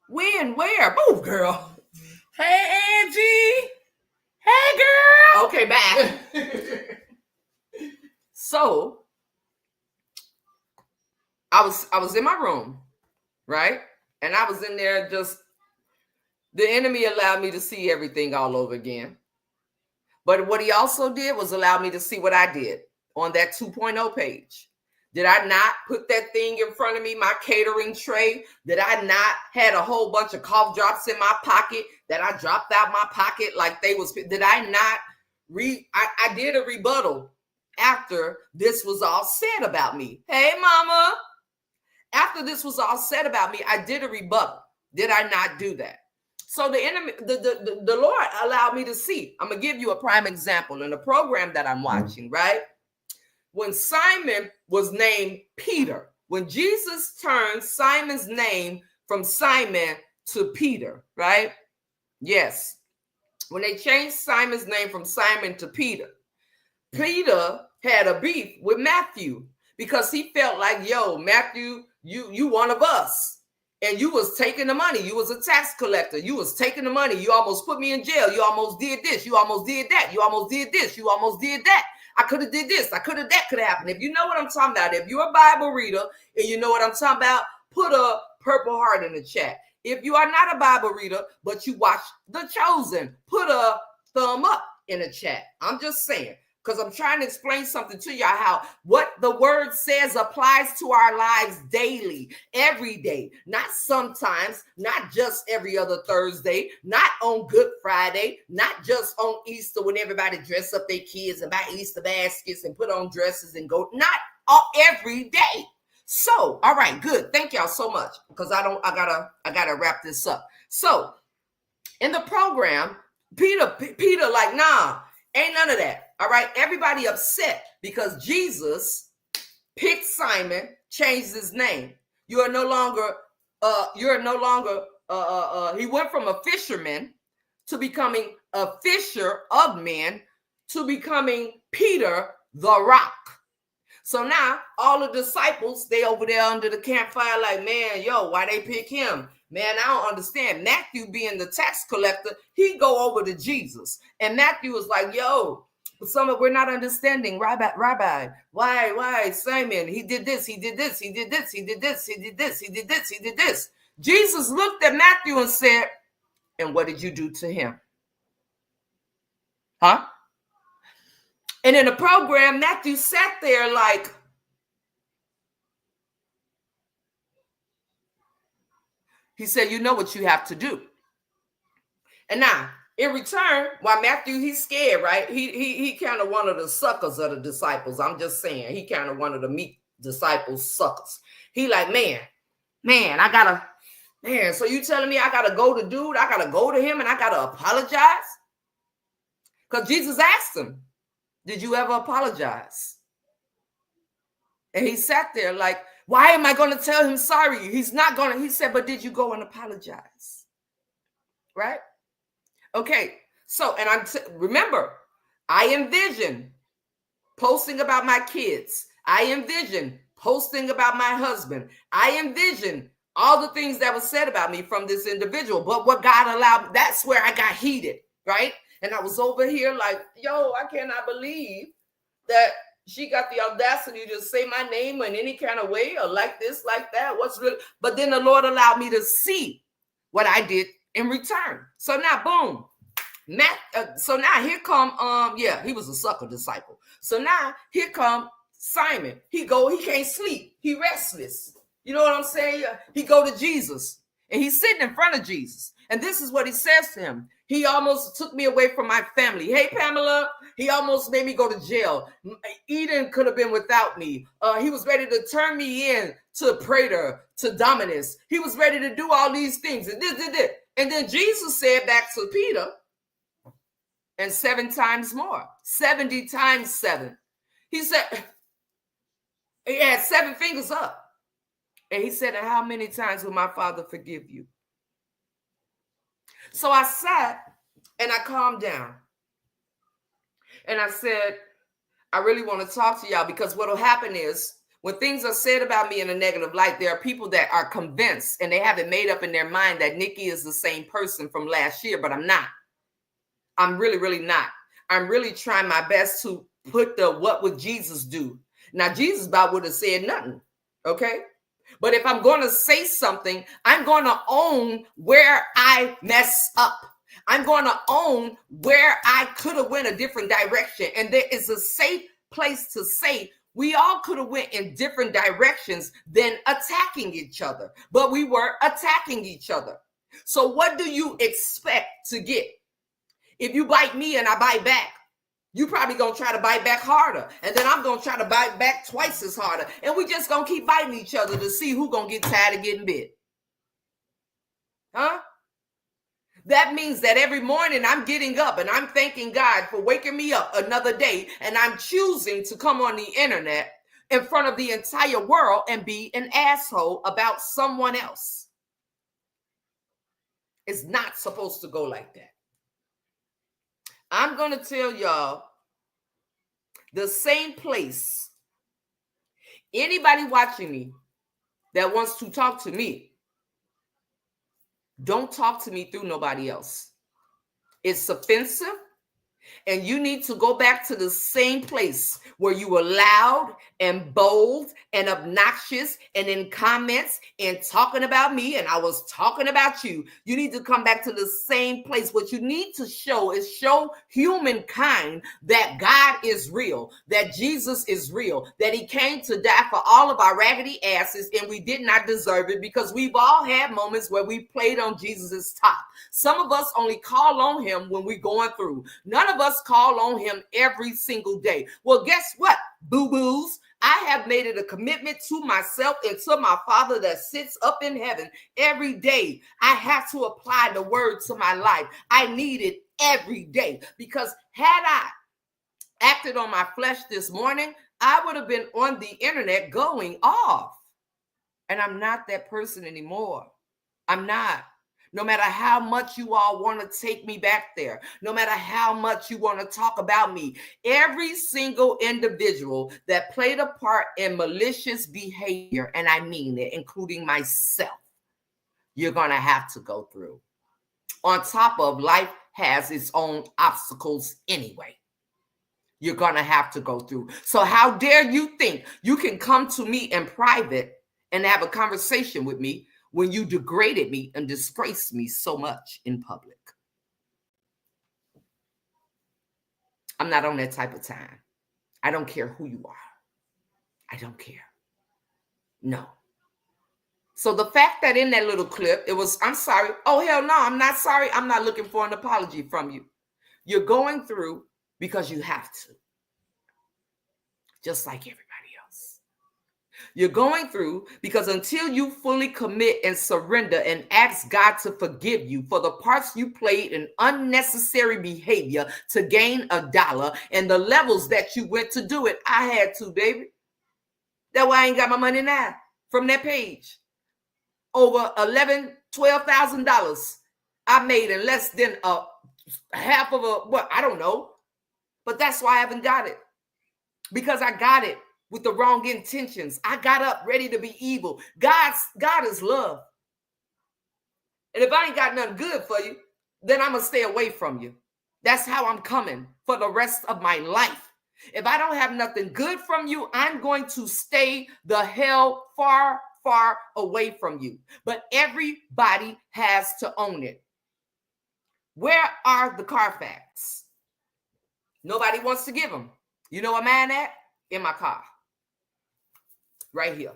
When? Where? Move, girl. Hey, Angie. Hey, girl. Okay, bye. So I was in my room, right? And I was in there just, the enemy allowed me to see everything all over again. But what he also did was allow me to see what I did on that 2.0 page. Did I not put that thing in front of me, my catering tray? Did I not had a whole bunch of cough drops in my pocket that I dropped out my pocket like they was? Did I not I did a rebuttal after this was all said about me. Hey, mama. After this was all said about me, I did a rebuttal. Did I not do that? So the enemy, the Lord allowed me to see. I'm going to give you a prime example in the program that I'm watching, right? When Simon was named Peter, when Jesus turned Simon's name from Simon to Peter, right? Yes. When they changed Simon's name from Simon to Peter, Peter had a beef with Matthew because he felt like, yo, Matthew, you one of us. And you was taking the money. You was a tax collector. You was taking the money. You almost put me in jail. You almost did this. You almost did that. You almost did this. You almost did that. I could have did this. That could have happened. If you know what I'm talking about, if you're a Bible reader and you know what I'm talking about, put a purple heart in the chat. If you are not a Bible reader, but you watch The Chosen, put a thumb up in the chat. I'm just saying, because I'm trying to explain something to y'all how what the word says applies to our lives daily, every day, not sometimes, not just every other Thursday, not on Good Friday, not just on Easter when everybody dress up their kids and buy Easter baskets and put on dresses and go, not all, every day. So, all right, good. Thank y'all so much because I gotta wrap this up. So in the program, Peter like, nah, ain't none of that. All right. Everybody upset because Jesus picked Simon, changed his name. He went from a fisherman to becoming a fisher of men to becoming Peter the Rock. So now all the disciples, they over there under the campfire like, man, yo, why they pick him? Man, I don't understand. Matthew being the tax collector, he go over to Jesus. And Matthew was like, yo, we're not understanding, Rabbi. Why, Simon? He did this, he did this, he did this, he did this, he did this, he did this, he did this. Jesus looked at Matthew and said, and what did you do to him? Huh? And in the program, Matthew sat there like, he said, you know what you have to do. And now, in return, while Matthew, he's scared, right? He kind of one of the suckers of the disciples. I'm just saying, he kind of one of the meek disciples suckers. He like, man, so you telling me I gotta go to dude, I gotta go to him and I gotta apologize? Because Jesus asked him, did you ever apologize? And he sat there like, why am I going to tell him sorry? He's not going to. He said, but did you go and apologize? Right? Okay. So, and remember, I envision posting about my kids. I envision posting about my husband. I envision all the things that was said about me from this individual. But what God allowed, that's where I got heated, right? And I was over here like, yo, I cannot believe that she got the audacity to say my name in any kind of way or like this, like that. What's real? But then the Lord allowed me to see what I did in return. So now, boom, So now here come he was a sucker disciple. So now here come Simon. He can't sleep. He restless. You know what I'm saying? He go to Jesus and he's sitting in front of Jesus. And this is what he says to him. He almost took me away from my family. Hey, Pamela, he almost made me go to jail. Eden could have been without me. He was ready to turn me in to Praetor, to Dominus. He was ready to do all these things. And this. And then Jesus said back to Peter, and 7 times more, 70 times 7. He said, he had 7 fingers up. And he said, and how many times will my Father forgive you? So I sat and I calmed down. And I said, I really want to talk to y'all, because what will happen is when things are said about me in a negative light, there are people that are convinced and they have it made up in their mind that Nikki is the same person from last year, but I'm not. I'm really, really not. I'm really trying my best to put the what would Jesus do? Now, Jesus about would have said nothing, okay? But if I'm going to say something, I'm going to own where I mess up. I'm going to own where I could have went a different direction. And there is a safe place to say we all could have went in different directions than attacking each other. But we were attacking each other. So what do you expect to get? If you bite me and I bite back, you probably going to try to bite back harder. And then I'm going to try to bite back twice as harder. And we just going to keep biting each other to see who's going to get tired of getting bit. Huh? That means that every morning I'm getting up and I'm thanking God for waking me up another day. And I'm choosing to come on the internet in front of the entire world and be an asshole about someone else. It's not supposed to go like that. I'm going to tell y'all the same place. Anybody watching me that wants to talk to me, don't talk to me through nobody else. It's offensive. And you need to go back to the same place where you were loud and bold and obnoxious and in comments and talking about me and I was talking about you. You need to come back to the same place. What you need to show is show humankind that God is real, that Jesus is real, that he came to die for all of our raggedy asses and we did not deserve it, because we've all had moments where we played on Jesus's top. Some of us only call on him when we're going through. None of us call on him every single day. Well, guess what, boo-boos? I have made it a commitment to myself and to my Father that sits up in heaven every day. I have to apply the word to my life. I need it every day, because had I acted on my flesh this morning, I would have been on the internet going off. And I'm not that person anymore. I'm not. No matter how much you all want to take me back there, no matter how much you want to talk about me, every single individual that played a part in malicious behavior, and I mean it, including myself, you're going to have to go through. On top of life has its own obstacles anyway. You're going to have to go through. So how dare you think you can come to me in private and have a conversation with me when you degraded me and disgraced me so much in public? I'm not on that type of time. I don't care who you are. I don't care. No. So the fact that in that little clip, it was, I'm sorry. Oh, hell no, I'm not sorry. I'm not looking for an apology from you. You're going through because you have to. Just like everybody else. You're going through because until you fully commit and surrender and ask God to forgive you for the parts you played in unnecessary behavior to gain $1 and the levels that you went to do it, I had to, baby. That's why I ain't got my money now from that page. Over $11,000, $12,000 I made in less than a half of I don't know. But that's why I haven't got it. Because I got it with the wrong intentions. I got up ready to be evil. God is love. And if I ain't got nothing good for you, then I'm going to stay away from you. That's how I'm coming for the rest of my life. If I don't have nothing good from you, I'm going to stay the hell far, far away from you. But everybody has to own it. Where are the Carfax? Nobody wants to give them. You know where mine at? In my car. Right here.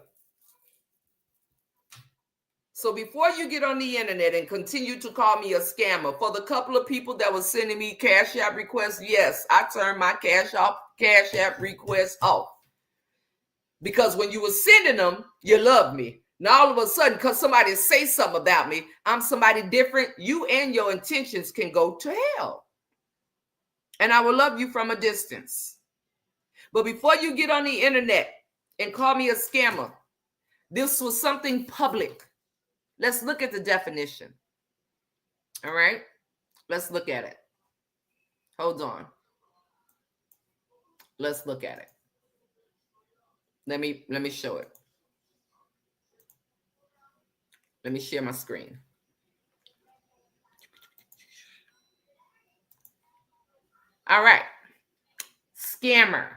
So before you get on the internet and continue to call me a scammer, for the couple of people that was sending me Cash App requests, yes, I turned my Cash App requests off. Because when you were sending them, you loved me. Now all of a sudden, because somebody say something about me, I'm somebody different, you and your intentions can go to hell. And I will love you from a distance. But before you get on the internet and call me a scammer, this was something public. Let's look at the definition. All right? Let's look at it. Hold on. Let's look at it. Let me show it. Let me share my screen. All right. Scammer.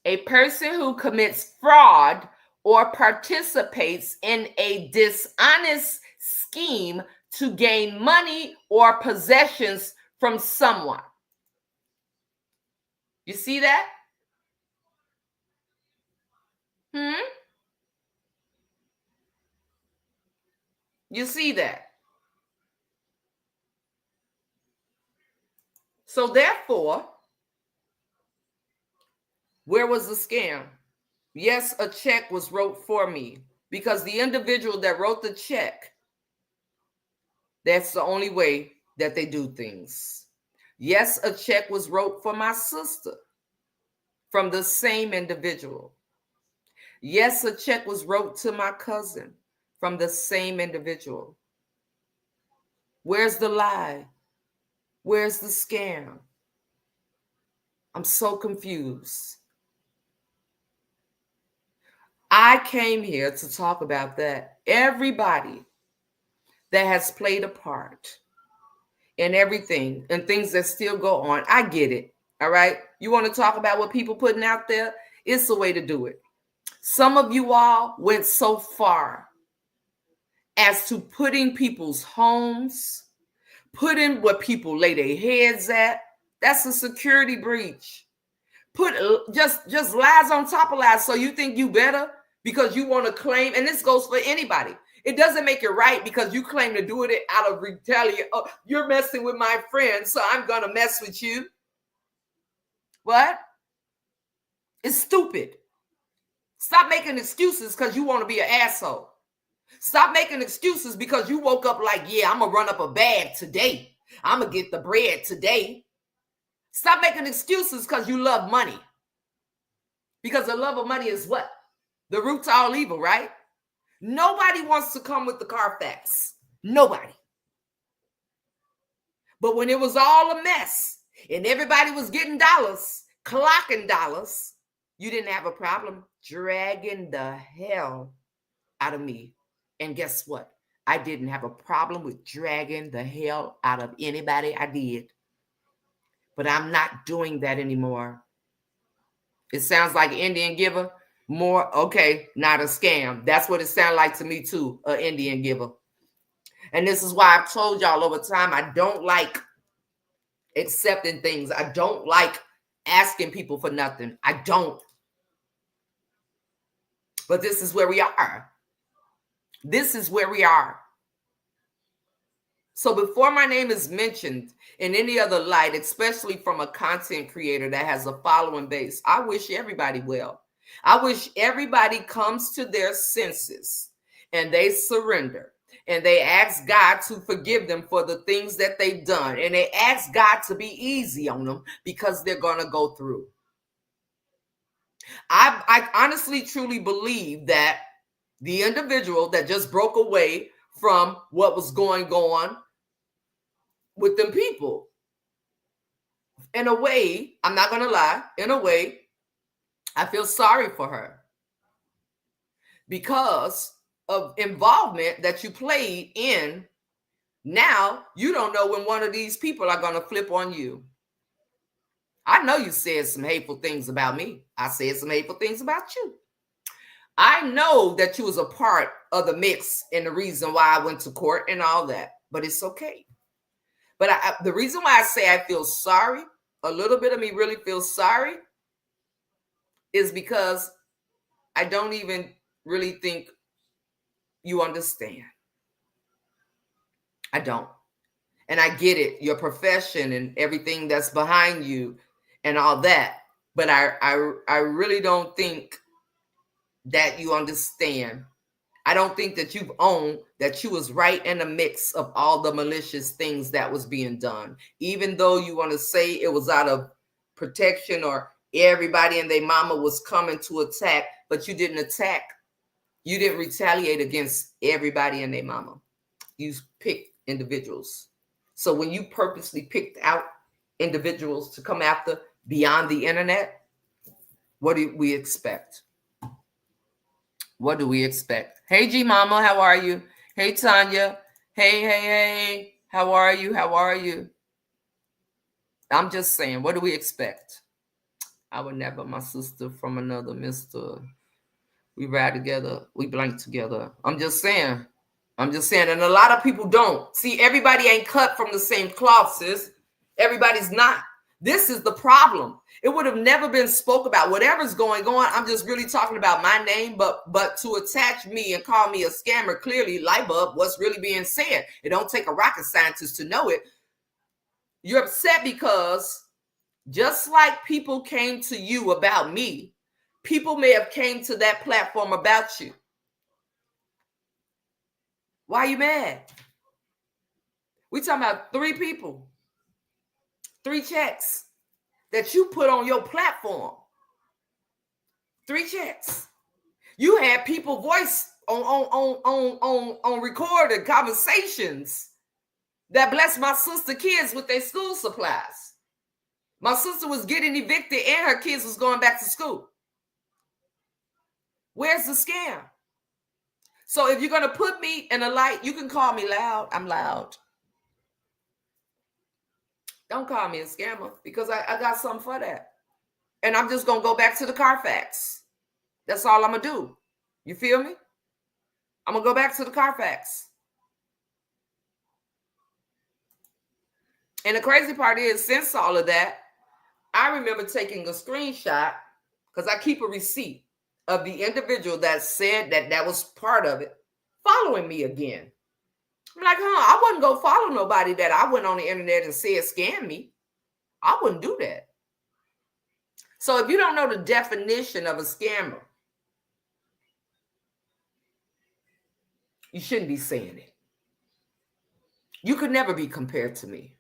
A person who commits fraud or participates in a dishonest scheme to gain money or possessions from someone. You see that? You see that? So therefore, where was the scam? Yes, a check was wrote for me because the individual that wrote the check, that's the only way that they do things. Yes, a check was wrote for my sister from the same individual. Yes, a check was wrote to my cousin from the same individual. Where's the lie? Where's the scam? I'm so confused. I came here to talk about that. Everybody that has played a part in everything and things that still go on, I get it. All right. You want to talk about what people putting out there? It's the way to do it. Some of you all went so far as to putting people's homes, putting where people lay their heads at. That's a security breach. Put just lies on top of lies. So you think you better because you want to claim, and this goes for anybody. It doesn't make it right because you claim to do it out of retaliation. Oh, you're messing with my friend, so I'm going to mess with you. What? It's stupid. Stop making excuses because you want to be an asshole. Stop making excuses because you woke up like, yeah, I'm going to run up a bag today. I'm going to get the bread today. Stop making excuses because you love money. Because the love of money is what? The root to all evil, right? Nobody wants to come with the Carfax. Nobody. But when it was all a mess and everybody was getting dollars, clocking dollars, you didn't have a problem dragging the hell out of me. And guess what? I didn't have a problem with dragging the hell out of anybody I did. But I'm not doing that anymore. It sounds like Indian giver. More, okay, not a scam. That's what it sounds like to me too, an Indian giver. And this is why I've told y'all over time, I don't like accepting things. I don't like asking people for nothing. I don't. But this is where we are. This is where we are. So before my name is mentioned in any other light, especially from a content creator that has a following base, I wish everybody well. I wish everybody comes to their senses and they surrender and they ask God to forgive them for the things that they've done. And they ask God to be easy on them because they're going to go through. I honestly, truly believe that the individual that just broke away from what was going on with them people, in a way, I'm not going to lie, in a way, I feel sorry for her because of involvement that you played in. Now you don't know when one of these people are going to flip on you. I know you said some hateful things about me. I said some hateful things about you. I know that you was a part of the mix and the reason why I went to court and all that, but it's okay. But the reason why I say I feel sorry, a little bit of me really feels sorry, is because I don't even really think you understand. I don't. And I get it, your profession and everything that's behind you and all that. But I really don't think that you understand. I don't think that you've owned that you was right in the mix of all the malicious things that was being done. Even though you want to say it was out of protection or everybody and their mama was coming to attack, but you didn't attack. You didn't retaliate against everybody and their mama. You picked individuals. So when you purposely picked out individuals to come after beyond the internet, what do we expect? What do we expect? Hey, G Mama, how are you? Hey, Tanya. Hey. How are you? How are you? I'm just saying, what do we expect? I would never, my sister from another Mr. We ride together. We blank together. I'm just saying. And a lot of people don't. See, everybody ain't cut from the same cloth, sis. Everybody's not. This is the problem. It would have never been spoke about. Whatever's going on, I'm just really talking about my name, but to attach me and call me a scammer, clearly, light bulb, what's really being said. It don't take a rocket scientist to know it. You're upset because just like people came to you about me, people may have came to that platform about you. Why are you mad? We talking about 3 people, 3 checks that you put on your platform. 3 checks. You had people voice on recorded conversations that blessed my sister kids with their school supplies. My sister was getting evicted and her kids was going back to school. Where's the scam? So if you're going to put me in a light, you can call me loud. I'm loud. Don't call me a scammer because I got something for that. And I'm just going to go back to the Carfax. That's all I'm going to do. You feel me? I'm going to go back to the Carfax. And the crazy part is, since all of that, I remember taking a screenshot because I keep a receipt of the individual that said that was part of it following me again. I'm like, I wouldn't go follow nobody that I went on the internet and said scam me. I wouldn't do that. So if you don't know the definition of a scammer, you shouldn't be saying it. You could never be compared to me.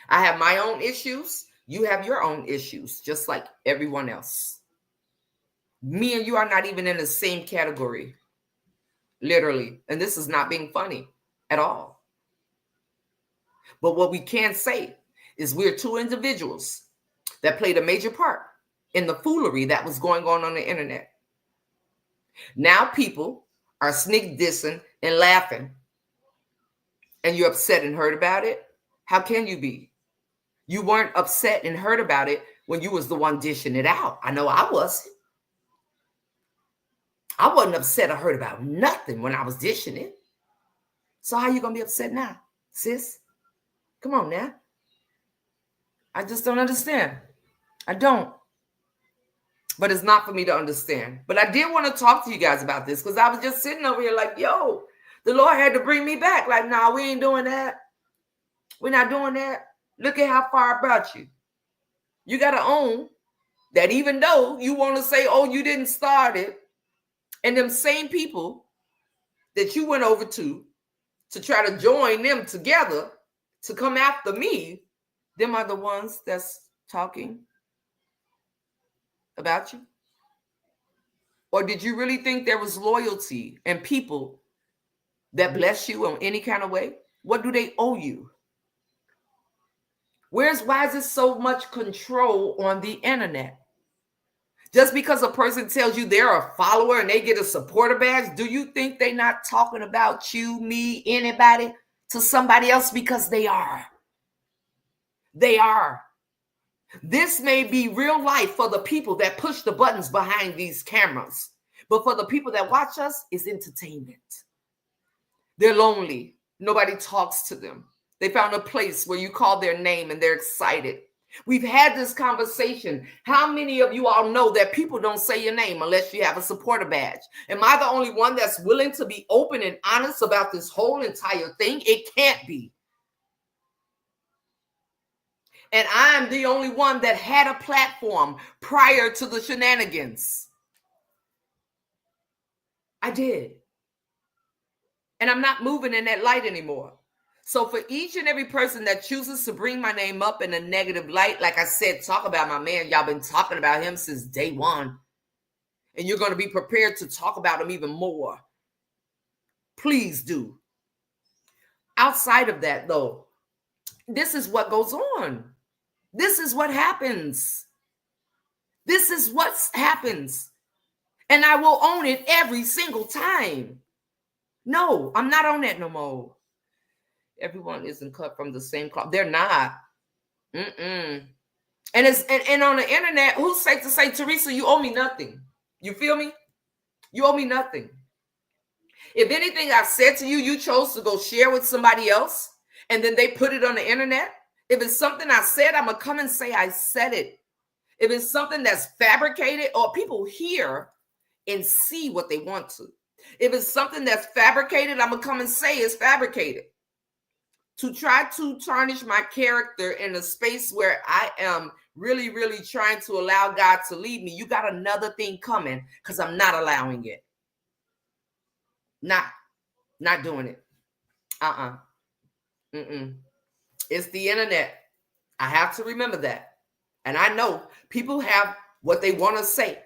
I have my own issues. You have your own issues, just like everyone else. Me and you are not even in the same category, literally. And this is not being funny at all. But what we can say is we're 2 individuals that played a major part in the foolery that was going on the internet. Now people are sneak dissing and laughing, and you're upset and hurt about it. How can you be? You weren't upset and hurt about it when you was the one dishing it out. I know I wasn't. I wasn't upset or hurt about nothing when I was dishing it. So how you going to be upset now, sis? Come on now. I just don't understand. I don't. But it's not for me to understand. But I did want to talk to you guys about this because I was just sitting over here like, yo, the Lord had to bring me back. Like, nah, we ain't doing that. We're not doing that. Look at how far I brought you. You got to own that even though you want to say, oh, you didn't start it, and them same people that you went over to try to join them together to come after me, them are the ones that's talking about you? Or did you really think there was loyalty and people that bless you in any kind of way? What do they owe you? Why is there so much control on the internet? Just because a person tells you they're a follower and they get a supporter badge, do you think they're not talking about you, me, anybody to somebody else? Because they are. They are. This may be real life for the people that push the buttons behind these cameras. But for the people that watch us, it's entertainment. They're lonely. Nobody talks to them. They found a place where you call their name and they're excited. We've had this conversation. How many of you all know that people don't say your name unless you have a supporter badge? Am I the only one that's willing to be open and honest about this whole entire thing? It can't be. And I'm the only one that had a platform prior to the shenanigans. I did. And I'm not moving in that light anymore. So for each and every person that chooses to bring my name up in a negative light, like I said, talk about my man. Y'all been talking about him since day one. And you're going to be prepared to talk about him even more. Please do. Outside of that, though, this is what goes on. This is what happens. This is what happens. And I will own it every single time. No, I'm not on that no more. Everyone isn't cut from the same cloth. They're not. And it's and on the internet, who's safe to say, Teresa, you owe me nothing. You feel me? You owe me nothing. If anything I've said to you, you chose to go share with somebody else, and then they put it on the internet. If it's something I said, I'm going to come and say I said it. If it's something that's fabricated, or people hear and see what they want to. If it's something that's fabricated, I'm going to come and say it's fabricated. To try to tarnish my character in a space where I am really, really trying to allow God to lead me, you got another thing coming, because I'm not allowing it. Not doing it. It's the internet. I have to remember that. And I know people have what they want to say.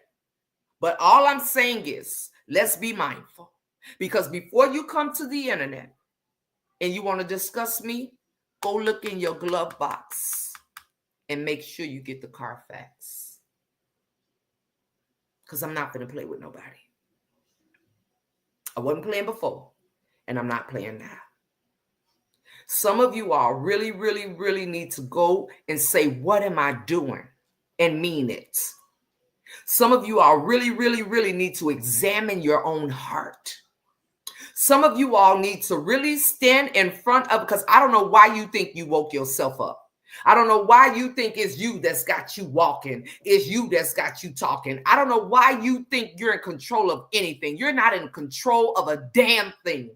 But all I'm saying is, let's be mindful. Because before you come to the internet and you want to discuss me, go look in your glove box and make sure you get the Carfax. Because I'm not going to play with nobody. I wasn't playing before, and I'm not playing now. Some of you all really, really, really need to go and say, what am I doing? And mean it. Some of you all really, really, really need to examine your own heart. Some of you all need to really stand in front of, because I don't know why you think you woke yourself up. I don't know why you think it's you that's got you walking. It's you that's got you talking. I don't know why you think you're in control of anything. You're not in control of a damn thing.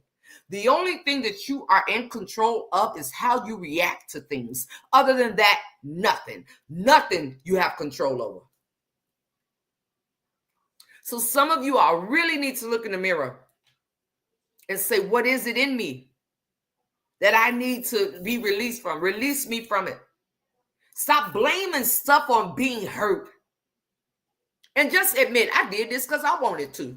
The only thing that you are in control of is how you react to things. Other than that, nothing. Nothing you have control over. So some of you all really need to look in the mirror and say, what is it in me that I need to be released from? Release me from it. Stop blaming stuff on being hurt. And just admit, I did this because I wanted to.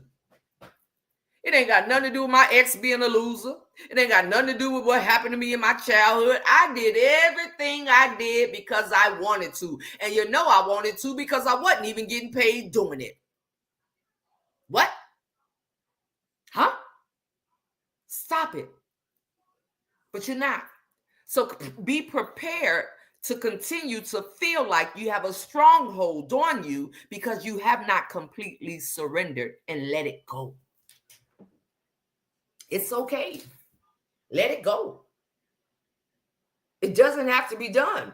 It ain't got nothing to do with my ex being a loser. It ain't got nothing to do with what happened to me in my childhood. I did everything I did because I wanted to. And you know I wanted to because I wasn't even getting paid doing it. What? Huh? Stop it. But you're not. So be prepared to continue to feel like you have a stronghold on you because you have not completely surrendered and let it go. It's okay. Let it go. It doesn't have to be done.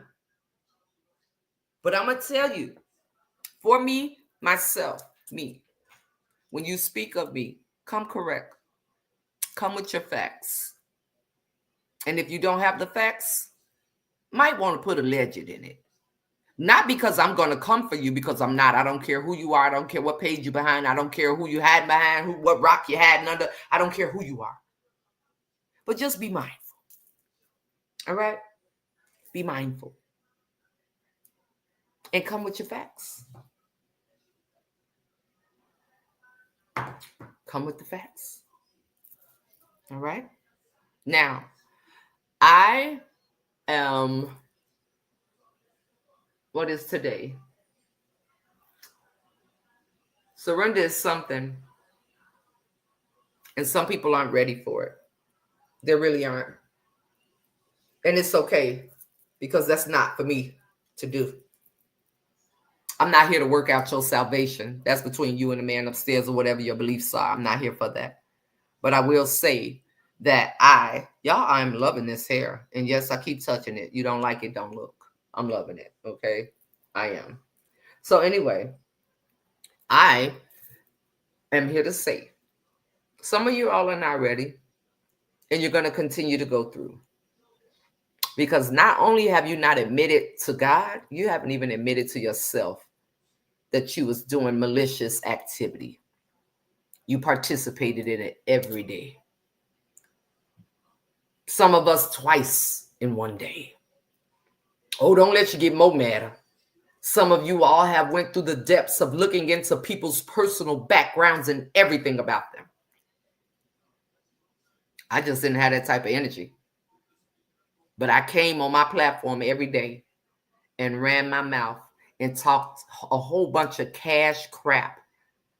But I'm going to tell you, for me, myself, me, when you speak of me, come correct. Come with your facts. And if you don't have the facts, might want to put alleged in it. Not because I'm going to come for you, because I'm not. I don't care who you are. I don't care what page you're behind. I don't care who you hide behind, what rock you're hiding under. I don't care who you are. But just be mindful. All right? Be mindful. And come with your facts. Come with the facts. All right? Now, I am, what is today? Surrender is something, and some people aren't ready for it. They really aren't. And it's okay, because that's not for me to do. I'm not here to work out your salvation. That's between you and the man upstairs or whatever your beliefs are. I'm not here for that. But I will say that I'm loving this hair. And yes, I keep touching it. You don't like it, don't look. I'm loving it. Okay. I am. So anyway, I am here to say some of you all are not ready, and you're going to continue to go through. Because not only have you not admitted to God, you haven't even admitted to yourself that you was doing malicious activity. You participated in it every day. Some of us twice in one day. Oh, don't let you get more madder. Some of you all have went through the depths of looking into people's personal backgrounds and everything about them. I just didn't have that type of energy. But I came on my platform every day and ran my mouth and talked a whole bunch of cash crap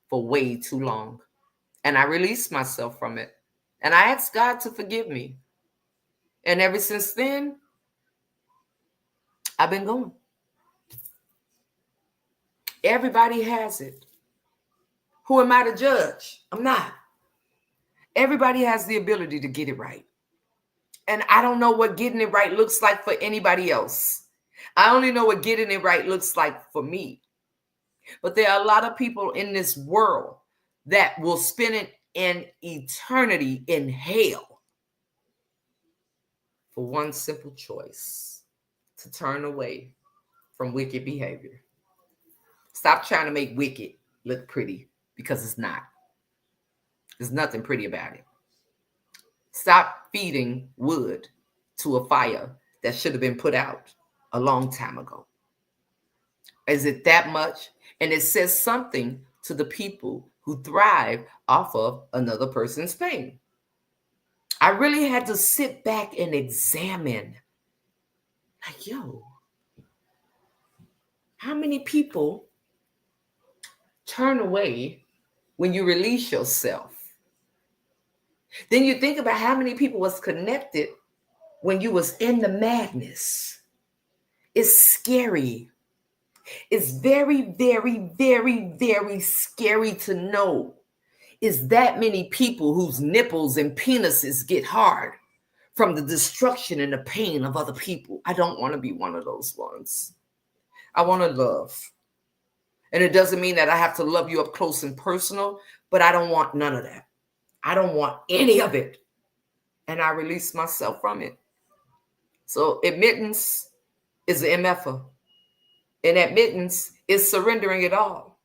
for way too long. And I released myself from it. And I asked God to forgive me. And ever since then, I've been going. Everybody has it. Who am I to judge? I'm not. Everybody has the ability to get it right. And I don't know what getting it right looks like for anybody else. I only know what getting it right looks like for me. But there are a lot of people in this world that will spend an eternity in hell for one simple choice: to turn away from wicked behavior. Stop trying to make wicked look pretty, because it's not. There's nothing pretty about it. Stop feeding wood to a fire that should have been put out a long time ago. Is it that much? And it says something to the people who thrive off of another person's pain. I really had to sit back and examine, like, yo, how many people turn away when you release yourself? Then you think about how many people was connected when you was in the madness. It's scary. It's very, very, very, very scary to know is that many people whose nipples and penises get hard from the destruction and the pain of other people. I don't want to be one of those ones. I want to love. And it doesn't mean that I have to love you up close and personal, but I don't want none of that. I don't want any of it. And I release myself from it. So admittance is an MFer. And admittance is surrendering it all.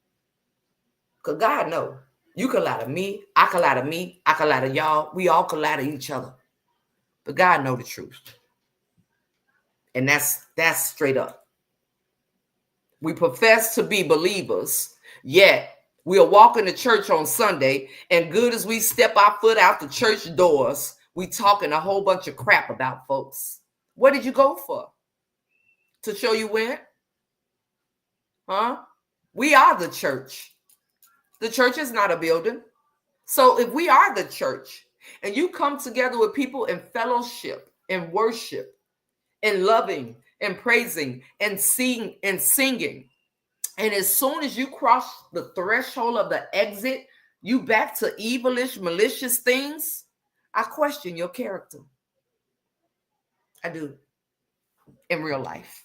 Because God knows. You can lie to me. I can lie to me. I can lie to y'all. We all can lie to each other. But God knows the truth. And that's straight up. We profess to be believers, yet we'll walk into church on Sunday, and good as we step our foot out the church doors, we talking a whole bunch of crap about folks. What did you go for? To show you went? Huh? We are the church. The church is not a building. So if we are the church, and you come together with people in fellowship and worship and loving and praising and singing, and as soon as you cross the threshold of the exit, you back to evilish, malicious things, I question your character. I do. In real life.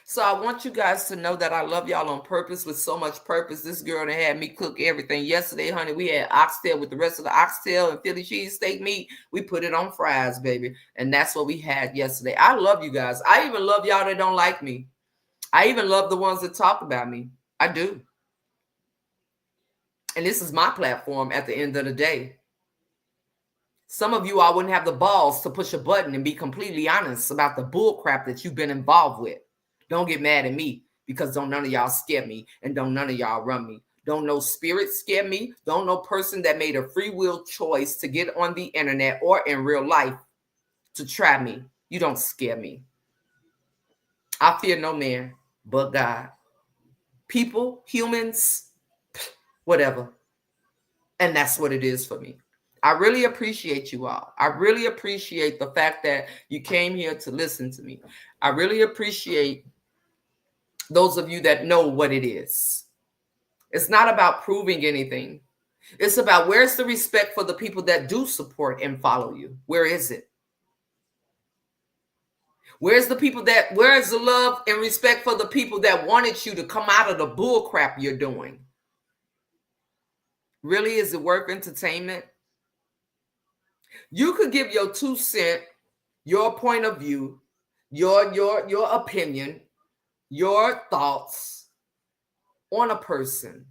So I want you guys to know that I love y'all on purpose, with so much purpose. This girl that had me cook everything. Yesterday, honey, we had oxtail with the rest of the oxtail and Philly cheesesteak meat. We put it on fries, baby. And that's what we had yesterday. I love you guys. I even love y'all that don't like me. I even love the ones that talk about me. I do. And this is my platform at the end of the day. Some of you all wouldn't have the balls to push a button and be completely honest about the bull crap that you've been involved with. Don't get mad at me, because don't none of y'all scare me, and don't none of y'all run me. Don't no spirit scare me. Don't no person that made a free will choice to get on the internet or in real life to try me. You don't scare me. I fear no man but God. People, humans, whatever. And that's what it is for me. I really appreciate you all. I really appreciate the fact that you came here to listen to me. I really appreciate those of you that know what it is. It's not about proving anything. It's about where's the respect for the people that do support and follow you? Where is it? Where's the love and respect for the people that wanted you to come out of the bull crap you're doing? Really, is it worth entertainment? You could give your 2 cents, your point of view, your opinion, your thoughts on a person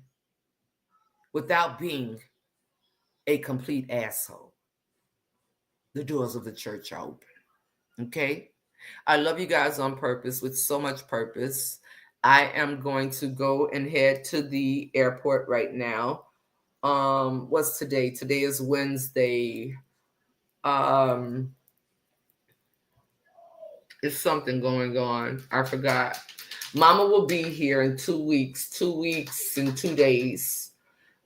without being a complete asshole. The doors of the church are open. Okay? I love you guys on purpose, with so much purpose. I am going to go and head to the airport right now. What's today? Today is Wednesday. There's something going on. I forgot. Mama will be here in 2 weeks. 2 weeks and 2 days.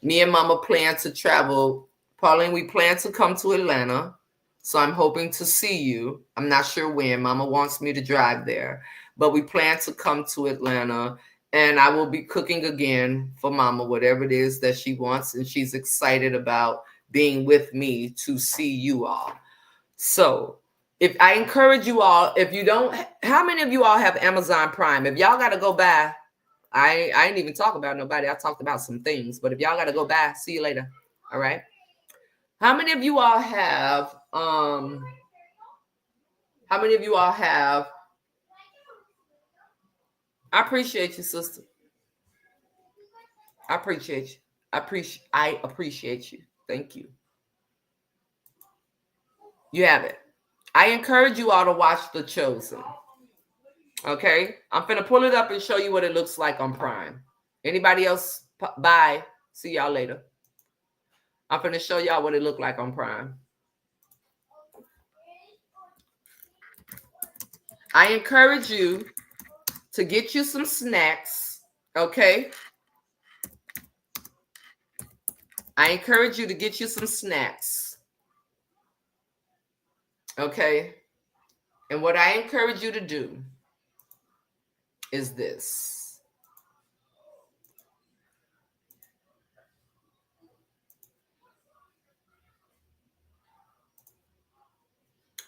Me and Mama plan to travel. Pauline, we plan to come to Atlanta. So I'm hoping to see you. I'm not sure when. Mama wants me to drive there. But we plan to come to Atlanta. And I will be cooking again for Mama, whatever it is that she wants. And she's excited about being with me to see you all. So if I encourage you all, if you don't, how many of you all have Amazon Prime? If y'all got to go buy, I ain't even talk about nobody. I talked about some things. But if y'all got to go buy, see you later. All right. How many of you all have, I appreciate you, sister. I appreciate you. I appreciate you. Thank you. You have it. I encourage you all to watch The Chosen. Okay? I'm finna pull it up and show you what it looks like on Prime. Anybody else? Bye. See y'all later. I'm finna show y'all what it looked like on Prime. I encourage you to get you some snacks, okay? I encourage you to get you some snacks, okay? And what I encourage you to do is this.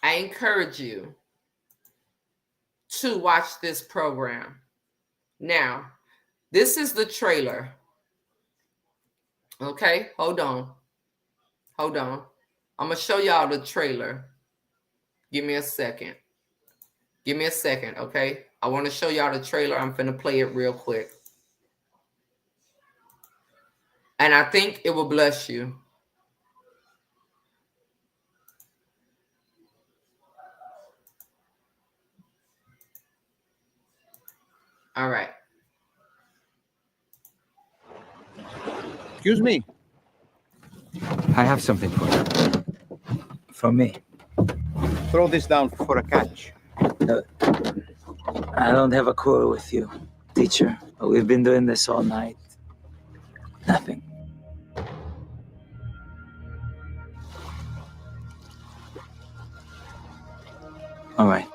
I encourage you to watch this program. Now, this is the trailer. Okay, hold on. I'm going to show y'all the trailer. Give me a second, okay? I want to show y'all the trailer. I'm finna play it real quick. And I think it will bless you. All right. Excuse me. I have something for you. From me. Throw this down for a catch. I don't have a quarrel with you, teacher. We've been doing this all night. Nothing. All right.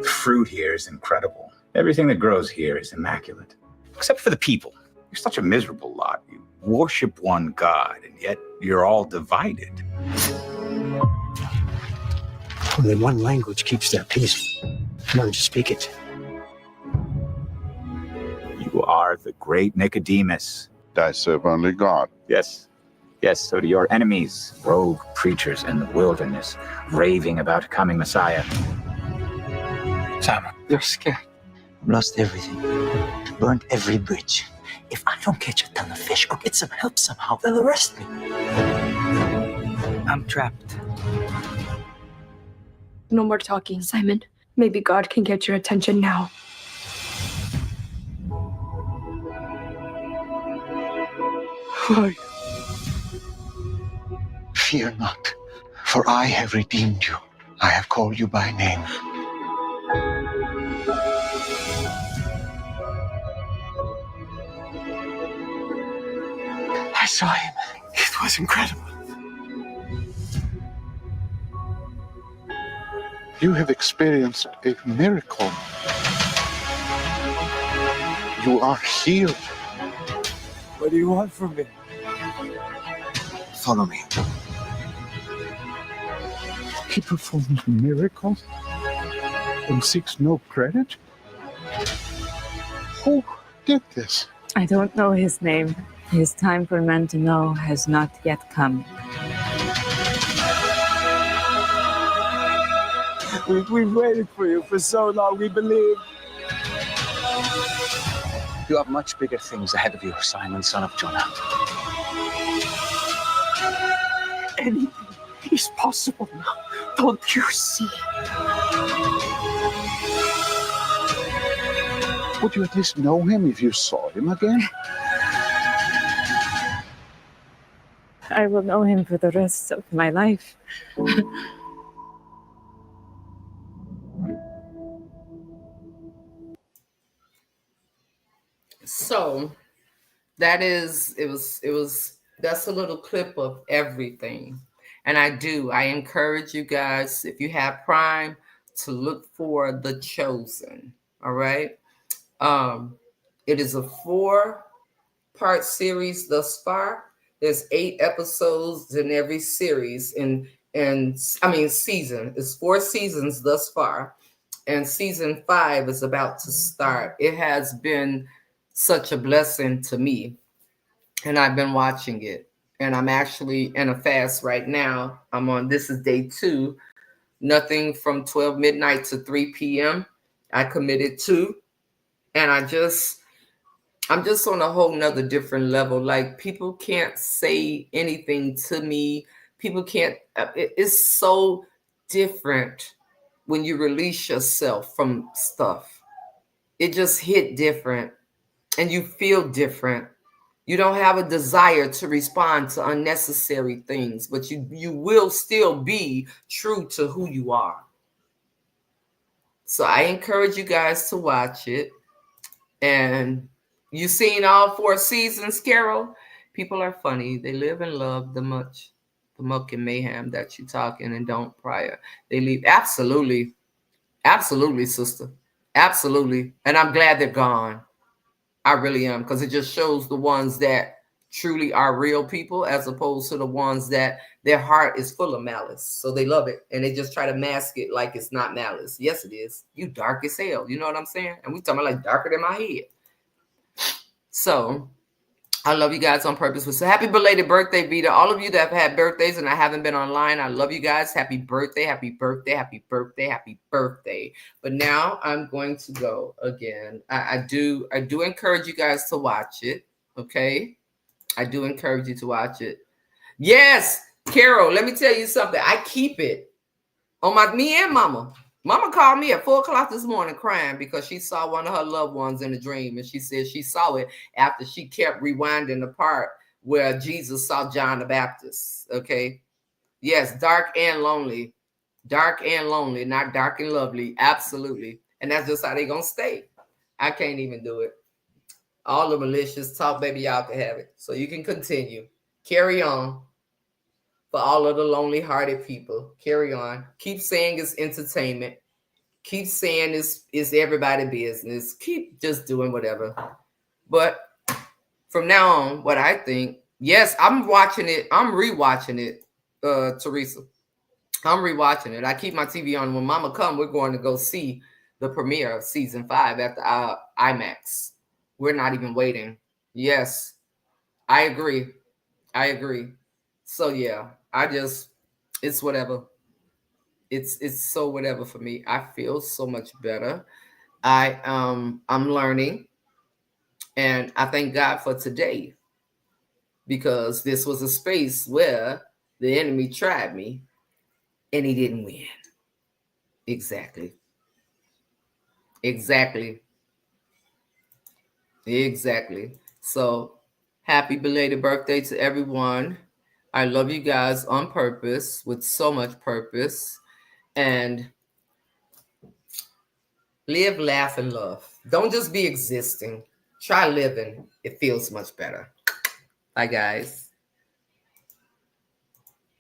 Fruit here is incredible. Everything that grows here is immaculate. Except for the people. You're such a miserable lot. You worship one God, and yet you're all divided. Only one language keeps their peace. Learn to speak it. You are the great Nicodemus. I serve only God. Yes. Yes, so do your enemies, rogue preachers in the wilderness, raving about a coming Messiah. Simon, you're scared. I've lost everything. Burned every bridge. If I don't catch a ton of fish or get some help somehow, they'll arrest me. I'm trapped. No more talking, Simon. Maybe God can get your attention now. Why? Fear not, for I have redeemed you. I have called you by name. saw him. It was incredible. You have experienced a miracle. You are healed. What do you want from me? Follow me. He performs miracles and seeks no credit? Who did this? I don't know his name. His time for men to know has not yet come. We've waited for you for so long, we believe. You have much bigger things ahead of you, Simon, son of Jonah. Anything is possible now. Don't you see? Would you at least know him if you saw him again? I will know him for the rest of my life. So that's a little clip of everything. And I encourage you guys, if you have Prime, to look for The Chosen. All right. It is a 4-part series thus far. There's 8 episodes in every series, season. It's 4 seasons thus far, and season 5 is about to start. It has been such a blessing to me, and I've been watching it. And I'm actually in a fast right now. This is day 2, nothing from 12 midnight to 3 p.m. I committed to, and I'm just on a whole nother different level. Like, people can't say anything to me. People can't, it's so different when you release yourself from stuff. It just hit different and you feel different. You don't have a desire to respond to unnecessary things, but you will still be true to who you are. So I encourage you guys to watch it. And you've seen all 4 seasons, Carol. People are funny. They live and love the muck and mayhem that you talking and don't prior. They leave. Absolutely. Absolutely, sister. Absolutely. And I'm glad they're gone. I really am, because it just shows the ones that truly are real people as opposed to the ones that their heart is full of malice. So they love it and they just try to mask it like it's not malice. Yes, it is. You dark as hell. You know what I'm saying? And we talking about like darker than my head. So I love you guys on purpose. So happy belated birthday, Vita. All of you that have had birthdays and I haven't been online, I love you guys. Happy birthday, happy birthday, happy birthday, happy birthday. But now I'm going to go again. I do encourage you guys to watch it. Okay. I do encourage you to watch it. Yes, Carol, let me tell you something. I keep it on me and Mama. Mama called me at 4:00 this morning crying because she saw one of her loved ones in a dream. And she said she saw it after she kept rewinding the part where Jesus saw John the Baptist. Okay. Yes, dark and lonely. Dark and lonely, not dark and lovely. Absolutely. And that's just how they going to stay. I can't even do it. All the malicious talk, baby, y'all can have it. So you can continue. Carry on. For all of the lonely-hearted people, carry on. Keep saying it's entertainment. Keep saying it's everybody business. Keep just doing whatever. But from now on, what I think, yes, I'm watching it. I'm rewatching it, Teresa. I'm rewatching it. I keep my TV on. When Mama come, we're going to go see the premiere of season 5 at the IMAX. We're not even waiting. Yes, I agree. So yeah, it's whatever. It's so whatever for me. I feel so much better. I'm learning, and I thank God for today, because this was a space where the enemy tried me and he didn't win. Exactly. So happy belated birthday to everyone. I love you guys on purpose, with so much purpose. And live, laugh, and love. Don't just be existing. Try living. It feels much better. Bye, guys.